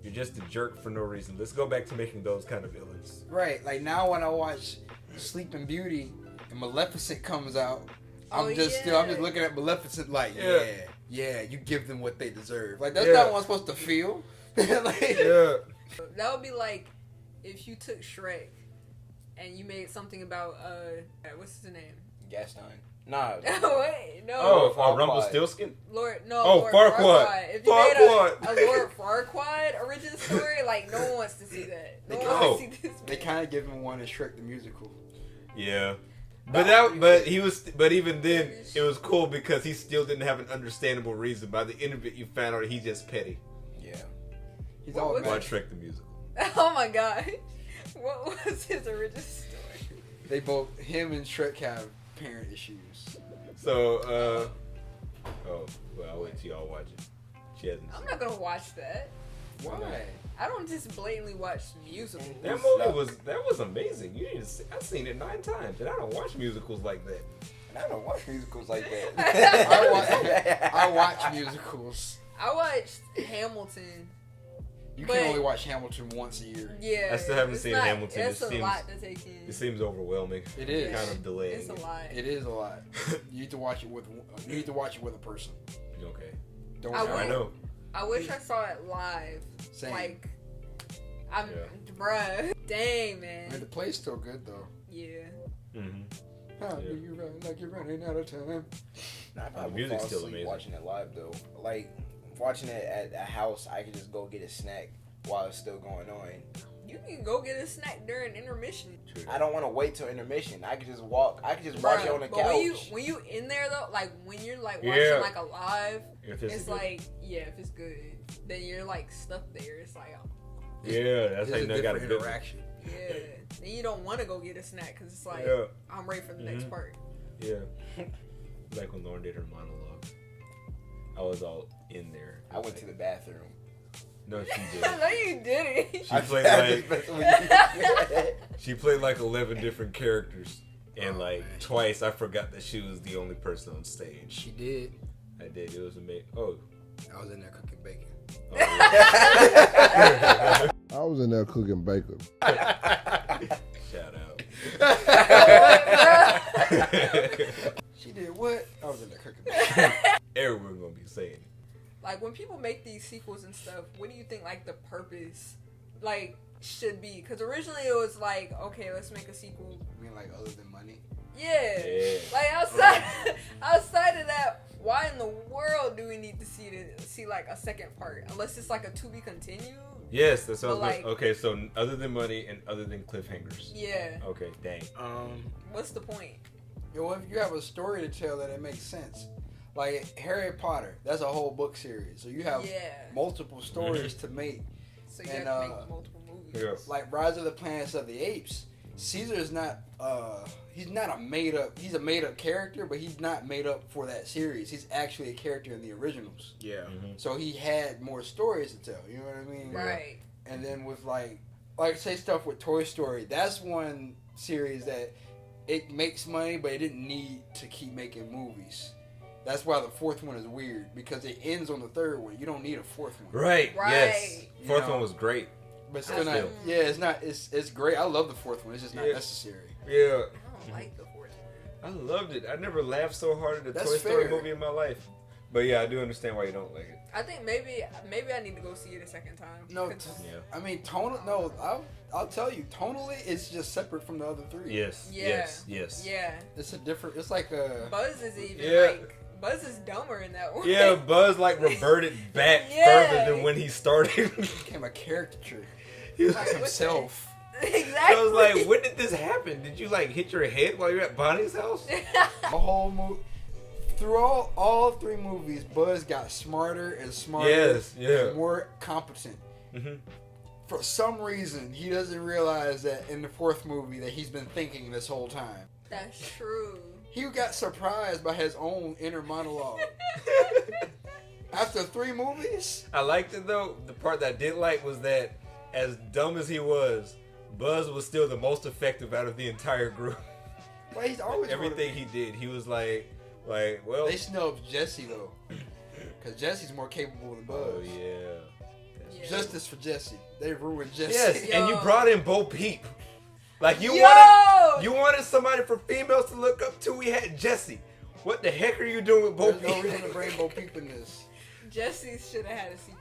You're just a jerk for no reason. Let's go back to making those kind of villains. Right. Like now when I watch Sleeping Beauty and Maleficent comes out, I'm Oh, just yeah. looking at Maleficent like, Yeah. yeah, you give them what they deserve. Like that's Yeah. not what I'm supposed to feel. Like, Yeah. that. That would be like if you took Shrek and you made something about what's his name? Gaston. Nah. Wait, no. Oh, Farquaad. Rumpelstiltskin? Lord Farquaad. If you made Farquaad. a Lord Farquaad origin story, like no one wants to see that. No one wants to see this. They kind of give him one in Shrek the Musical. Yeah. But even then, it was cool because he still didn't have an understandable reason. By the end of it, you found out he's just petty. Yeah. He's What all was mad. Watch Shrek the Musical. Oh my god. What was his origin story? They both, him and Shrek have parent issues. So, oh, well, I'll wait till y'all watch it. She hasn't. I'm not gonna watch that. Why? I don't just blatantly watch musicals. That movie was amazing. You need to see, I've seen it 9 times, and I don't watch musicals like that. And I don't watch musicals like that. I watch musicals. I watched Hamilton. You But- can only watch Hamilton once a year. Yeah. I still haven't it's seen not- Hamilton. It's It a seems- lot to take in. It seems overwhelming. It is. Kind of delaying. It's a lot. It is a lot. You need to watch it with. You need to watch it with a person. Okay. Don't. I worry. I know. I wish I saw it live. Same. Like, I'm, Yeah. bruh. Dang, I man. mean, the play's still good though. Yeah. Mm-hmm. How Yeah. do you run like you're running out of time? Nah, I The probably music's fall still asleep amazing. watching it live though. Like watching it at a house, I could just go get a snack while it's still going on. You can go get a snack during intermission. True. I don't want to wait till intermission. I could just walk. I could just watch it on the but couch. when you in there though, like when you're like Yeah. watching like a live, If it's good. like if it's good, then you're like stuck there. It's like Yeah, that's how There's you know a you got a different good interaction. yeah. Then you don't want to go get a snack because it's like Yeah. I'm ready for the next Mhm. part. Yeah. Like when Lauryn did her monologue. I was all in there. I went to the bathroom. No, she no, didn't. you didn't. She played I like just messing with you. she played like 11 different characters, and Oh, like man. twice I forgot that she was the only person on stage. She did. I did. It was amazing. Oh. I was in there cooking bacon. Oh, yeah. I was in there cooking bacon. Shout out. She did what? I was in there cooking bacon. Everyone gonna be saying it. Like when people make these sequels and stuff, what do you think like the purpose like should be? Because originally it was like, okay, let's make a sequel. I mean, like other than money. Yeah. Yeah. Like outside of that, why in the world do we need to see like a second part? Unless it's like a to be continued. Yes, that sounds But, like- okay. So other than money and other than cliffhangers. Yeah. Okay, dang. What's the point? You know, if you have a story to tell that it makes sense. Like Harry Potter, that's a whole book series. So you have Yeah. multiple stories to make. So you And, have to make multiple movies. Yeah. Like Rise of the Planets of the Apes, Caesar is not he's not a made up character, but he's not made up for that series. He's actually a character in the originals. Yeah. Mhm. So he had more stories to tell, you know what I mean? Right. And then with like say stuff with Toy Story, that's one series that it makes money, but it didn't need to keep making movies. That's why the fourth one is weird, because it ends on the third one. You don't need a fourth one. Right. Right. Yes. Fourth You know. one was great. But still not. Still. Yeah, it's not. It's great. I love the fourth one. It's just not Yeah. necessary. Yeah. I don't like the fourth one. I loved it. I never laughed so hard at a That's Toy Story fair. movie in my life. But yeah, I do understand why you don't like it. I think maybe I need to go see it a second time. No, 'Cause- Yeah. I mean tonal. No, I'll tell you. Tonally, it's just separate from the other three. Yes. Yeah. Yes. Yes. Yeah. It's a different. It's like a. Buzz is even Yeah. like Buzz is dumber in that one. Yeah, Buzz like reverted back Yeah. further than when he started. Became a caricature He was Like, like, what himself. exactly. I was like, when did this happen? Did you like hit your head while you're at Bonnie's house? The whole movie. Through all three movies, Buzz got smarter and smarter. Yes, yeah. And more competent. Mm-hmm. For some reason, he doesn't realize that in the fourth movie that he's been thinking this whole time. That's true. He got surprised by his own inner monologue. After 3 movies, I liked it though. The part that I did like was that, as dumb as he was, Buzz was still the most effective out of the entire group. well, he's always Everything he did, he was like, well. They snubbed Jesse though, because Jesse's more capable than Buzz. Oh yeah. Yeah. Justice for Jesse. They ruined Jesse. Yes, Yo. and you brought in Bo Peep. Like you Yo! wanted somebody for females to look up to. We had Jesse. What the heck are you doing with Bo There's no Peep? reason to bring Bo Peep in this. Jesse should have had a sequel.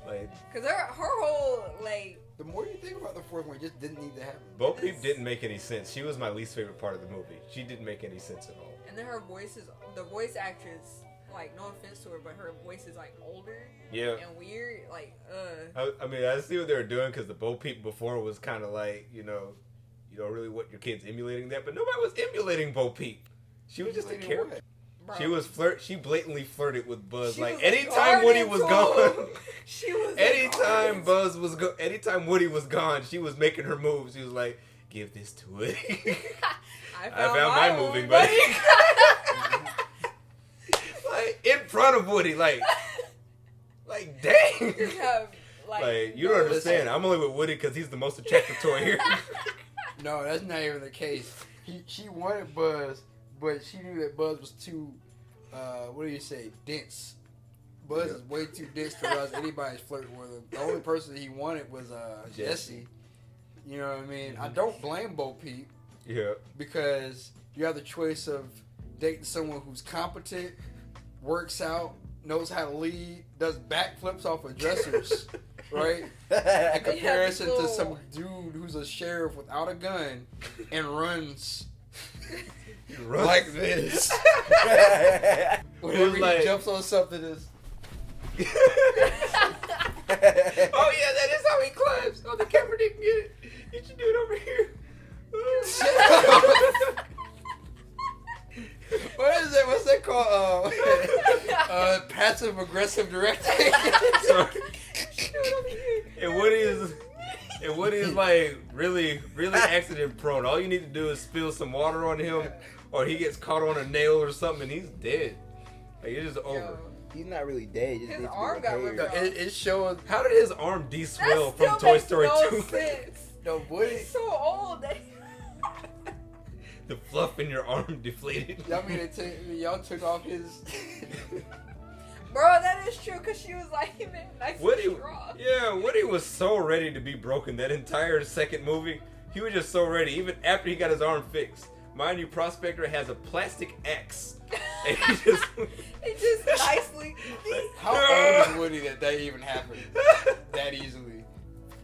Like, Cause her whole like The more you think about the fourth one, it just didn't need to happen. Bo Peep didn't make any sense. She was my least favorite part of the movie. She didn't make any sense at all. And then her voice is, the voice actress, like, no offense to her, but her voice is, like, older and weird. Like, I mean, I see what they were doing because the Bo Peep before was kind of like, you don't really want your kids emulating that. But nobody was emulating Bo Peep. She was just a character. She blatantly flirted with Buzz. Like anytime Woody was gone, anytime Woody was gone, she was making her moves. She was like, "Give this to Woody." I found my moving buddy. Like in front of Woody, like dang. Like you don't understand. I'm only with Woody because he's the most attractive toy here. No, that's not even the case. She wanted Buzz. But she knew that Buzz was too, dense. Buzz is way too dense to realize anybody's flirting with him. The only person he wanted was Jesse. You know what I mean? I don't blame Bo Peep. Yeah. Because you have the choice of dating someone who's competent, works out, knows how to lead, does backflips off of dressers, right? In comparison to some dude who's a sheriff without a gun and runs... like this. Whenever he jumps on something, is. Oh yeah, that is how he climbs. Oh, the camera didn't get it. You should do it over here. What is that? What's that called? Passive aggressive directing. And Woody is like really accident prone. All you need to do is spill some water on him, or he gets caught on a nail or something, and he's dead. Like it's just over. He's not really dead. Just his arm got ripped off. It shows. How did his arm de-swell from Toy Story 2? Sense. No, Woody. He's so old. That The fluff in your arm deflated. Y'all mean y'all took off his. Bro, that is true, because she was like, man, nice and strong. Yeah, Woody was so ready to be broken that entire second movie. He was just so ready, even after he got his arm fixed. Mind you, Prospector has a plastic axe. And he just nicely... How old is Woody that even happened that easily?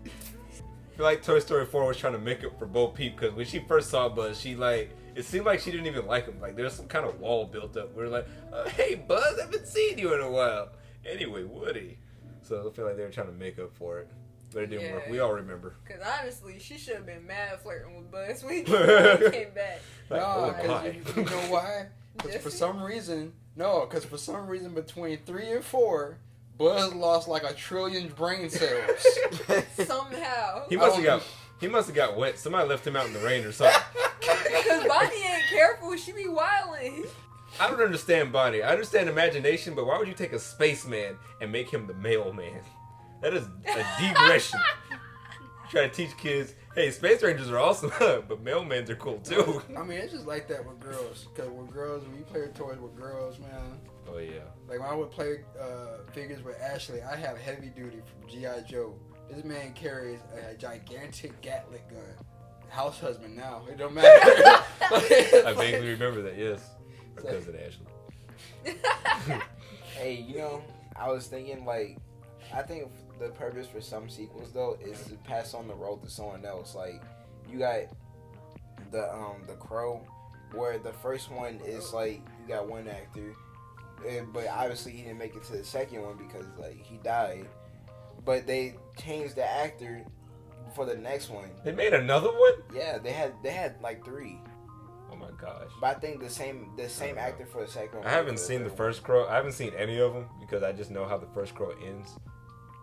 I feel like Toy Story 4 was trying to make up for Bo Peep, because when she first saw Buzz, it seemed like she didn't even like him. Like, there's some kind of wall built up. We were like, hey, Buzz, I haven't seen you in a while. Anyway, Woody. So I feel like they were trying to make up for it. But it didn't work. We all remember. Because honestly, she should have been mad flirting with Buzz when he came back. Like, no, because you know why? Because for some reason between 3 and 4, Buzz lost like 1 trillion brain cells. Somehow. He must have got wet. Somebody left him out in the rain or something. Because Bonnie ain't careful. She be wilding. I don't understand Bonnie. I understand imagination, but why would you take a spaceman and make him the mailman? That is a digression. Try to teach kids, hey, space rangers are awesome, but mailmans are cool too. I mean, it's just like that with girls. Because when you play with toys with girls, man. Oh, yeah. Like when I would play figures with Ashley, I have heavy duty from G.I. Joe. This man carries a gigantic Gatling gun. House husband now. It don't matter. I vaguely remember that, yes. Our cousin Ashley. Hey, I was thinking, I think the purpose for some sequels, though, is to pass on the role to someone else. Like, you got the Crow, where the first one is, you got one actor, but obviously he didn't make it to the second one because, he died. But they changed the actor for the next one. They made another one? Yeah, they had 3. Oh my gosh. But I think the same actor for the second one. I haven't seen the first Crow. I haven't seen any of them because I just know how the first Crow ends.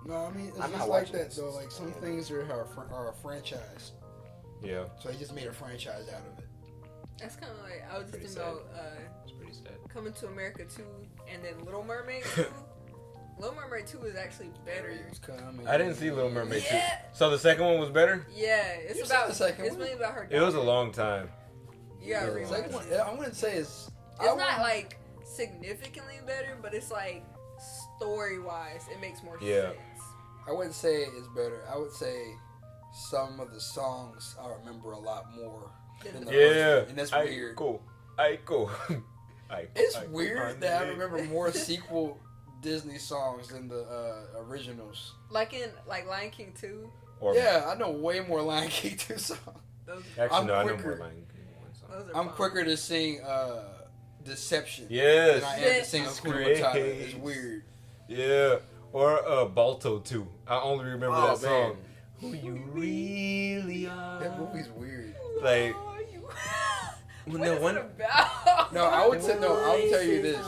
No, I mean, it's just like that, though. Like, some things are a franchise. Yeah. So they just made a franchise out of it. That's kind of like, I was just thinking about it's pretty sad. Coming to America 2 and then Little Mermaid 2. Little Mermaid 2 is actually better. I didn't see Little Mermaid 2. So the second one was better? Yeah, it's about the second it's one? mainly about her daughter. It was a long time. You gotta It was rewatch Second it. one, I wouldn't say it's not significantly better, but it's story wise, it makes more sense. I wouldn't say it's better. I would say some of the songs I remember a lot more than the first one. And that's weird. Cool. It's weird that I remember more sequel Disney songs than the originals. Like in Lion King 2. Or Yeah, I know way more Lion King 2 songs. actually, no, I know quicker. more Lion King 1 song. I'm quicker to sing Deception Yes. than I am to sing Hakuna Matata. It's weird. Yeah. Or Balto too. I only remember Oh, that song. man. Who you really are. That movie's weird. Like, What is it about? No, I would say no. I'll tell you this.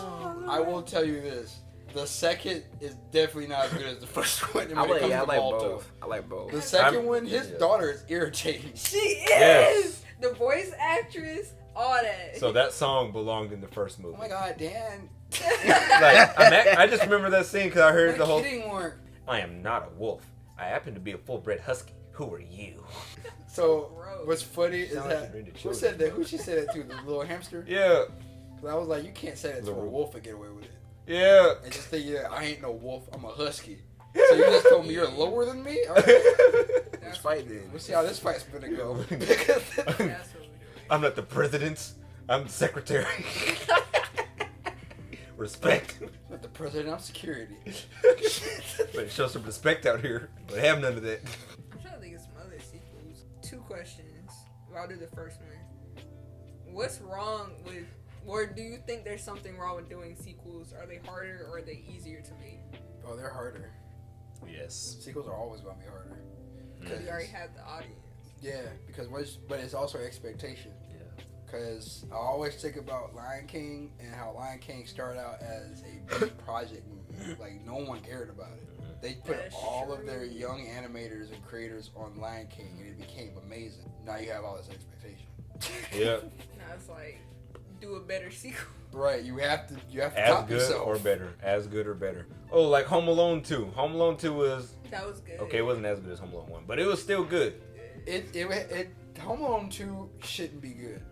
I will tell you this. The second is definitely not as good as the first one. When it comes to Balto. both. I like both. The 2nd one, his yeah. daughter is irritating. She is Yes. the voice actress. All that. so that song belonged in the first movie. Oh my god, Dan. I just remember that scene because I heard the whole. kidding work. I am not a wolf. I happen to be a full-bred husky. Who are you? So Gross. what's funny is Sound like that you're into who children. said that? Who she said that to? The little hamster. Yeah, 'Cause I was like, you can't say that to a Little- wolf and get away with it. yeah. And just think, yeah, I ain't no wolf. I'm a husky. So you just told me you're lower than me? All right. Let's fight then. We'll see how this fight's gonna go. That's what we do. I'm not the president. I'm the secretary. Respect. Not the president of security. Better show some respect out here. But have none of that. I'm trying to think of some other sequels. 2 questions. I'll do the first one. What's wrong with, or do you think there's something wrong with doing sequels? Are they harder or are they easier to make? Oh, they're harder. Yes. Sequels are always gonna be harder. Because you already have the audience. Yeah, because but it's also expectation. Yeah. Because I always think about Lion King and how Lion King started out as a big project movie. Like, no one cared about it. They put That's all of true. their young animators and creators on Lion King, and it became amazing. Now you have all this expectation. Yeah. Now it's like, do a better sequel. Right, you have to As top good yourself. or better. As good or better. Oh, like Home Alone 2. Home Alone 2 was That was good. okay. It wasn't as good as Home Alone 1, but it was still good. It Home Alone 2 shouldn't be good.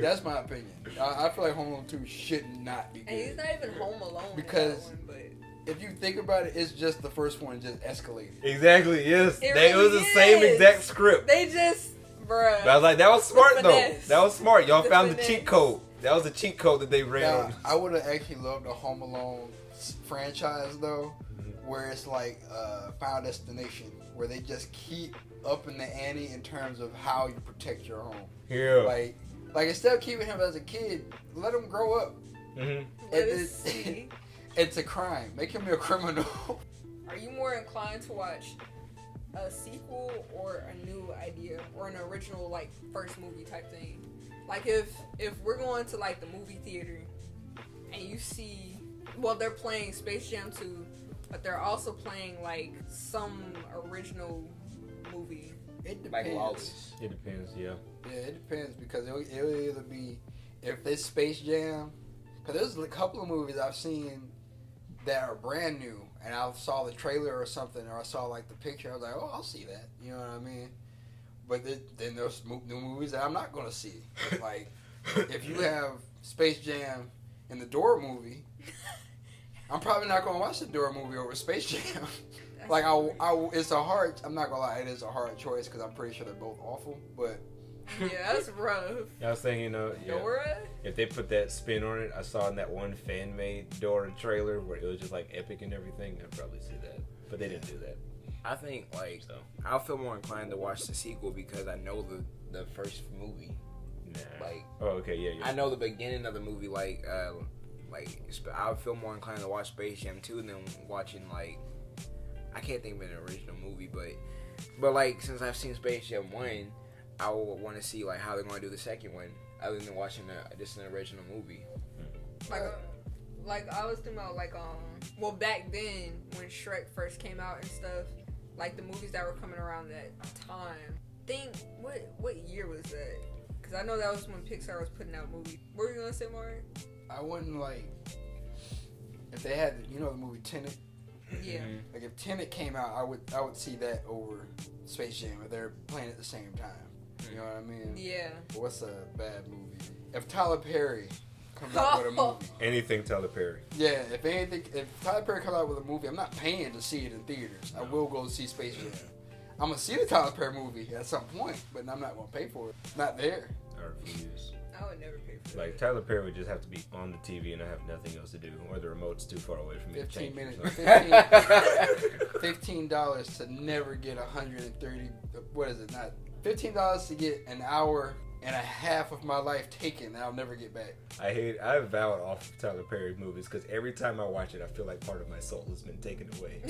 That's my opinion. I feel like Home Alone 2 should not be And he's good. not even home alone. Because- in that one, but If you think about it, it's just the first one just escalated. Exactly. Yes. It It was really the same is. exact script. they just, bruh. But I was like, that was smart though. finesse. That was smart. Y'all The found the finesse. cheat code. That was the cheat code that they ran Now, on. I would have actually loved a Home Alone franchise though, where it's like Final Destination, where they just keep upping the ante in terms of how you protect your home. Yeah. Like instead of keeping him as a kid, let him grow up. Mm-hmm. Let it- us see. It's a crime. Make him a criminal. Are you more inclined to watch a sequel or a new idea or an original like first movie type thing? Like if we're going to like the movie theater and you see, well, they're playing Space Jam 2, but they're also playing like some original movie. It Like depends. Wallace. It depends. Yeah. Yeah, it depends because it'll either be if it's Space Jam, because there's a couple of movies I've seen that are brand new, and I saw the trailer or something, or I saw like the picture. I was like, oh, I'll see that. You know what I mean? But then there's new movies that I'm not gonna see. Like if you have Space Jam and the Dora movie, I'm probably not gonna watch the Dora movie over Space Jam. Like it's a hard. I'm not gonna lie, it is a hard choice because I'm pretty sure they're both awful. But Yeah, that's rough. I was thinking, yeah. Dora? If they put that spin on it, I saw in that one fan-made Dora trailer where it was just like epic and everything. I'd probably see that, but they didn't do that. I think like So I'll feel more inclined to watch the sequel because I know the first movie. nah. Like Oh, okay, yeah. I know the beginning of the movie. Like I would feel more inclined to watch Space Jam 2 than watching like I can't think of an original movie, but like since I've seen Space Jam 1, I would want to see like how they're going to do the second one, other than watching just an original movie. Like I was thinking about well back then when Shrek first came out and stuff, like the movies that were coming around that time. Think what year was that? Because I know that was when Pixar was putting out movies. What were you gonna say, Maury? I wouldn't like if they had the movie Tenet. Yeah. Like if Tenet came out, I would see that over Space Jam if they're playing at the same time. You know what I mean? Yeah. But what's a bad movie? If Tyler Perry comes out with a movie, Anything Tyler Perry. yeah. If Tyler Perry comes out with a movie, I'm not paying to see it in theaters. I will go see Space Jam. I'm gonna see the Tyler Perry movie at some point, but I'm not gonna pay for it. Not there. I refuse. I would never pay for Like that. Tyler Perry would just have to be on the TV and I have nothing else to do, or the remote's too far away from me. 15 to minutes. change it. $15 to never get 130. What is it? Not $15 to get an hour and a half of my life taken that I'll never get back. I vowed off of Tyler Perry movies because every time I watch it, I feel like part of my soul has been taken away.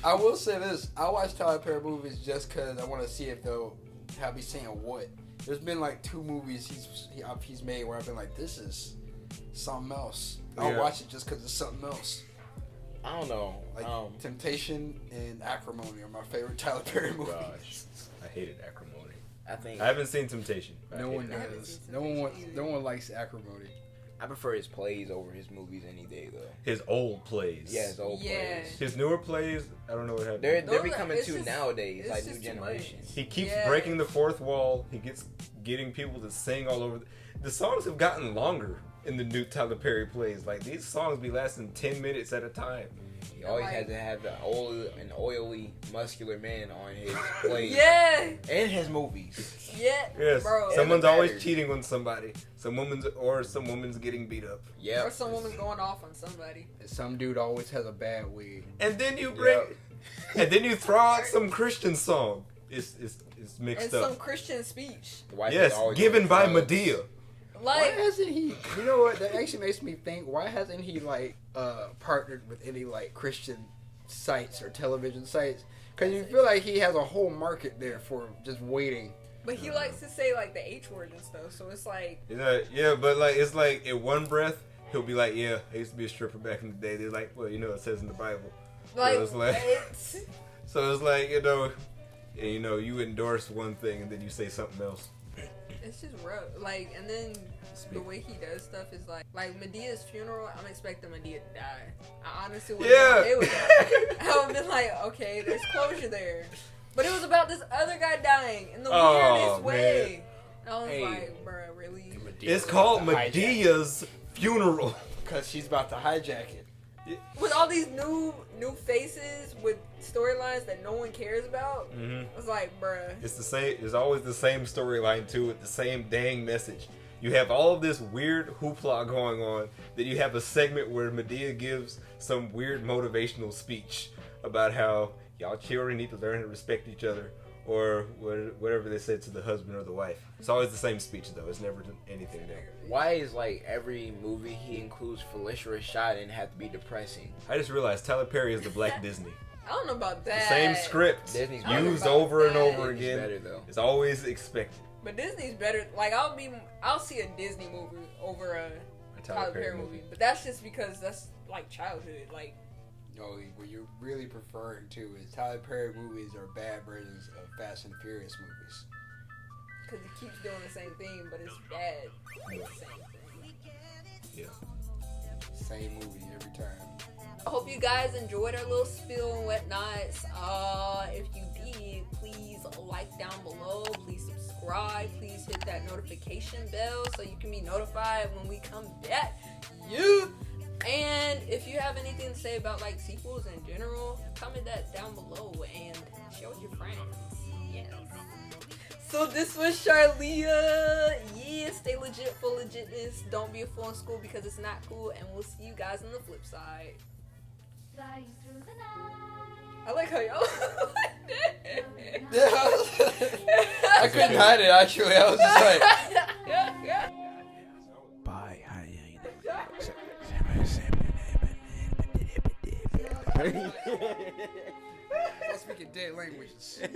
I will say this: I watch Tyler Perry movies just because I want to see if they'll have me saying what. There's been like 2 movies he's made where I've been like, this is something else. I'll watch it just because it's something else. I don't know. Like Temptation and Acrimony are my favorite Tyler Perry movies. Gosh, I hated Acrimony. I think I haven't seen Temptation. but I No one hated it. does. No one likes Acrimony. I prefer his plays over his movies any day though. His old plays. Yeah, his old plays. His newer plays, I don't know what happened. They're Those becoming it's too just- nowadays, it's like just new too much. generations. He keeps Yeah. breaking the fourth wall. He gets getting people to sing all over. The songs have gotten longer in the new Tyler Perry plays. Like these songs be lasting 10 minutes at a time. He always Like- had to have an oily, muscular man on his plays. Yeah, And his movies. yeah, Yes, bro. someone's the always battery. cheating on somebody. Some woman's getting beat up. Yeah. Or some woman going off on somebody. And some dude always has a bad wig. And then you bring, and then you throw out some Christian song. It's mixed And up. some Christian speech. The wife Yes, is always given on by drugs. Medea. Why Like, hasn't he? You know what? That actually makes me think. Why hasn't he like partnered with any like Christian sites or television sites? Because you feel like he has a whole market there for just waiting. but he likes to say like the H word and stuff. So it's like, Yeah, but like it's like in one breath he'll be like, "Yeah, I used to be a stripper back in the day." They're like, "Well, you know, it says in the Bible." like, it's like- it's, So it's like you endorse one thing and then you say something else. it's just rough. Like, and then the way he does stuff is like Medea's funeral. I'm expecting Medea to die. I honestly would Yeah. have been okay with that. I would have been like, okay, there's closure there. But it was about this other guy dying in the Oh, weirdest way. man. And I was Hey. like, bruh, really? It's called About to hijack it. Medea's funeral. Because she's about to hijack it. With all these new faces with storylines that no one cares about, Mm-hmm. I was like, bruh. It's the same. It's always the same storyline too, with the same dang message. You have all of this weird hoopla going on. Then you have a segment where Medea gives some weird motivational speech about how y'all children need to learn to respect each other, or whatever they said to the husband or the wife. It's always the same speech though. It's never anything new. Why is like every movie he includes Felicia Rashad and have to be depressing? I just realized Tyler Perry is the Black Disney. I don't know about The that. same script Disney's used better. over and That. over Disney's again. better though. It's always expected. But Disney's better. Like, I'll see a Disney movie over a A Tyler Perry movie. But that's just because that's like childhood. Like, No, what you're really preferring to is Tyler Perry movies are bad versions of Fast and Furious movies. because he keeps doing the same thing, but it's bad. It's the same thing. Yeah. Same movie every time. I hope you guys enjoyed our little spill and whatnots. If you did, please like down below. Please subscribe. Please hit that notification bell so you can be notified when we come back. Yeah. And if you have anything to say about like sequels in general, comment that down below and share with your friends. Yes. So this was Charliah. Yeah, stay legit for legitness. Don't be a fool in school because it's not cool. And we'll see you guys on the flip side. I like how y'all. I couldn't hide it actually. I was just like, Bye. I'm speaking dead languages. Hi.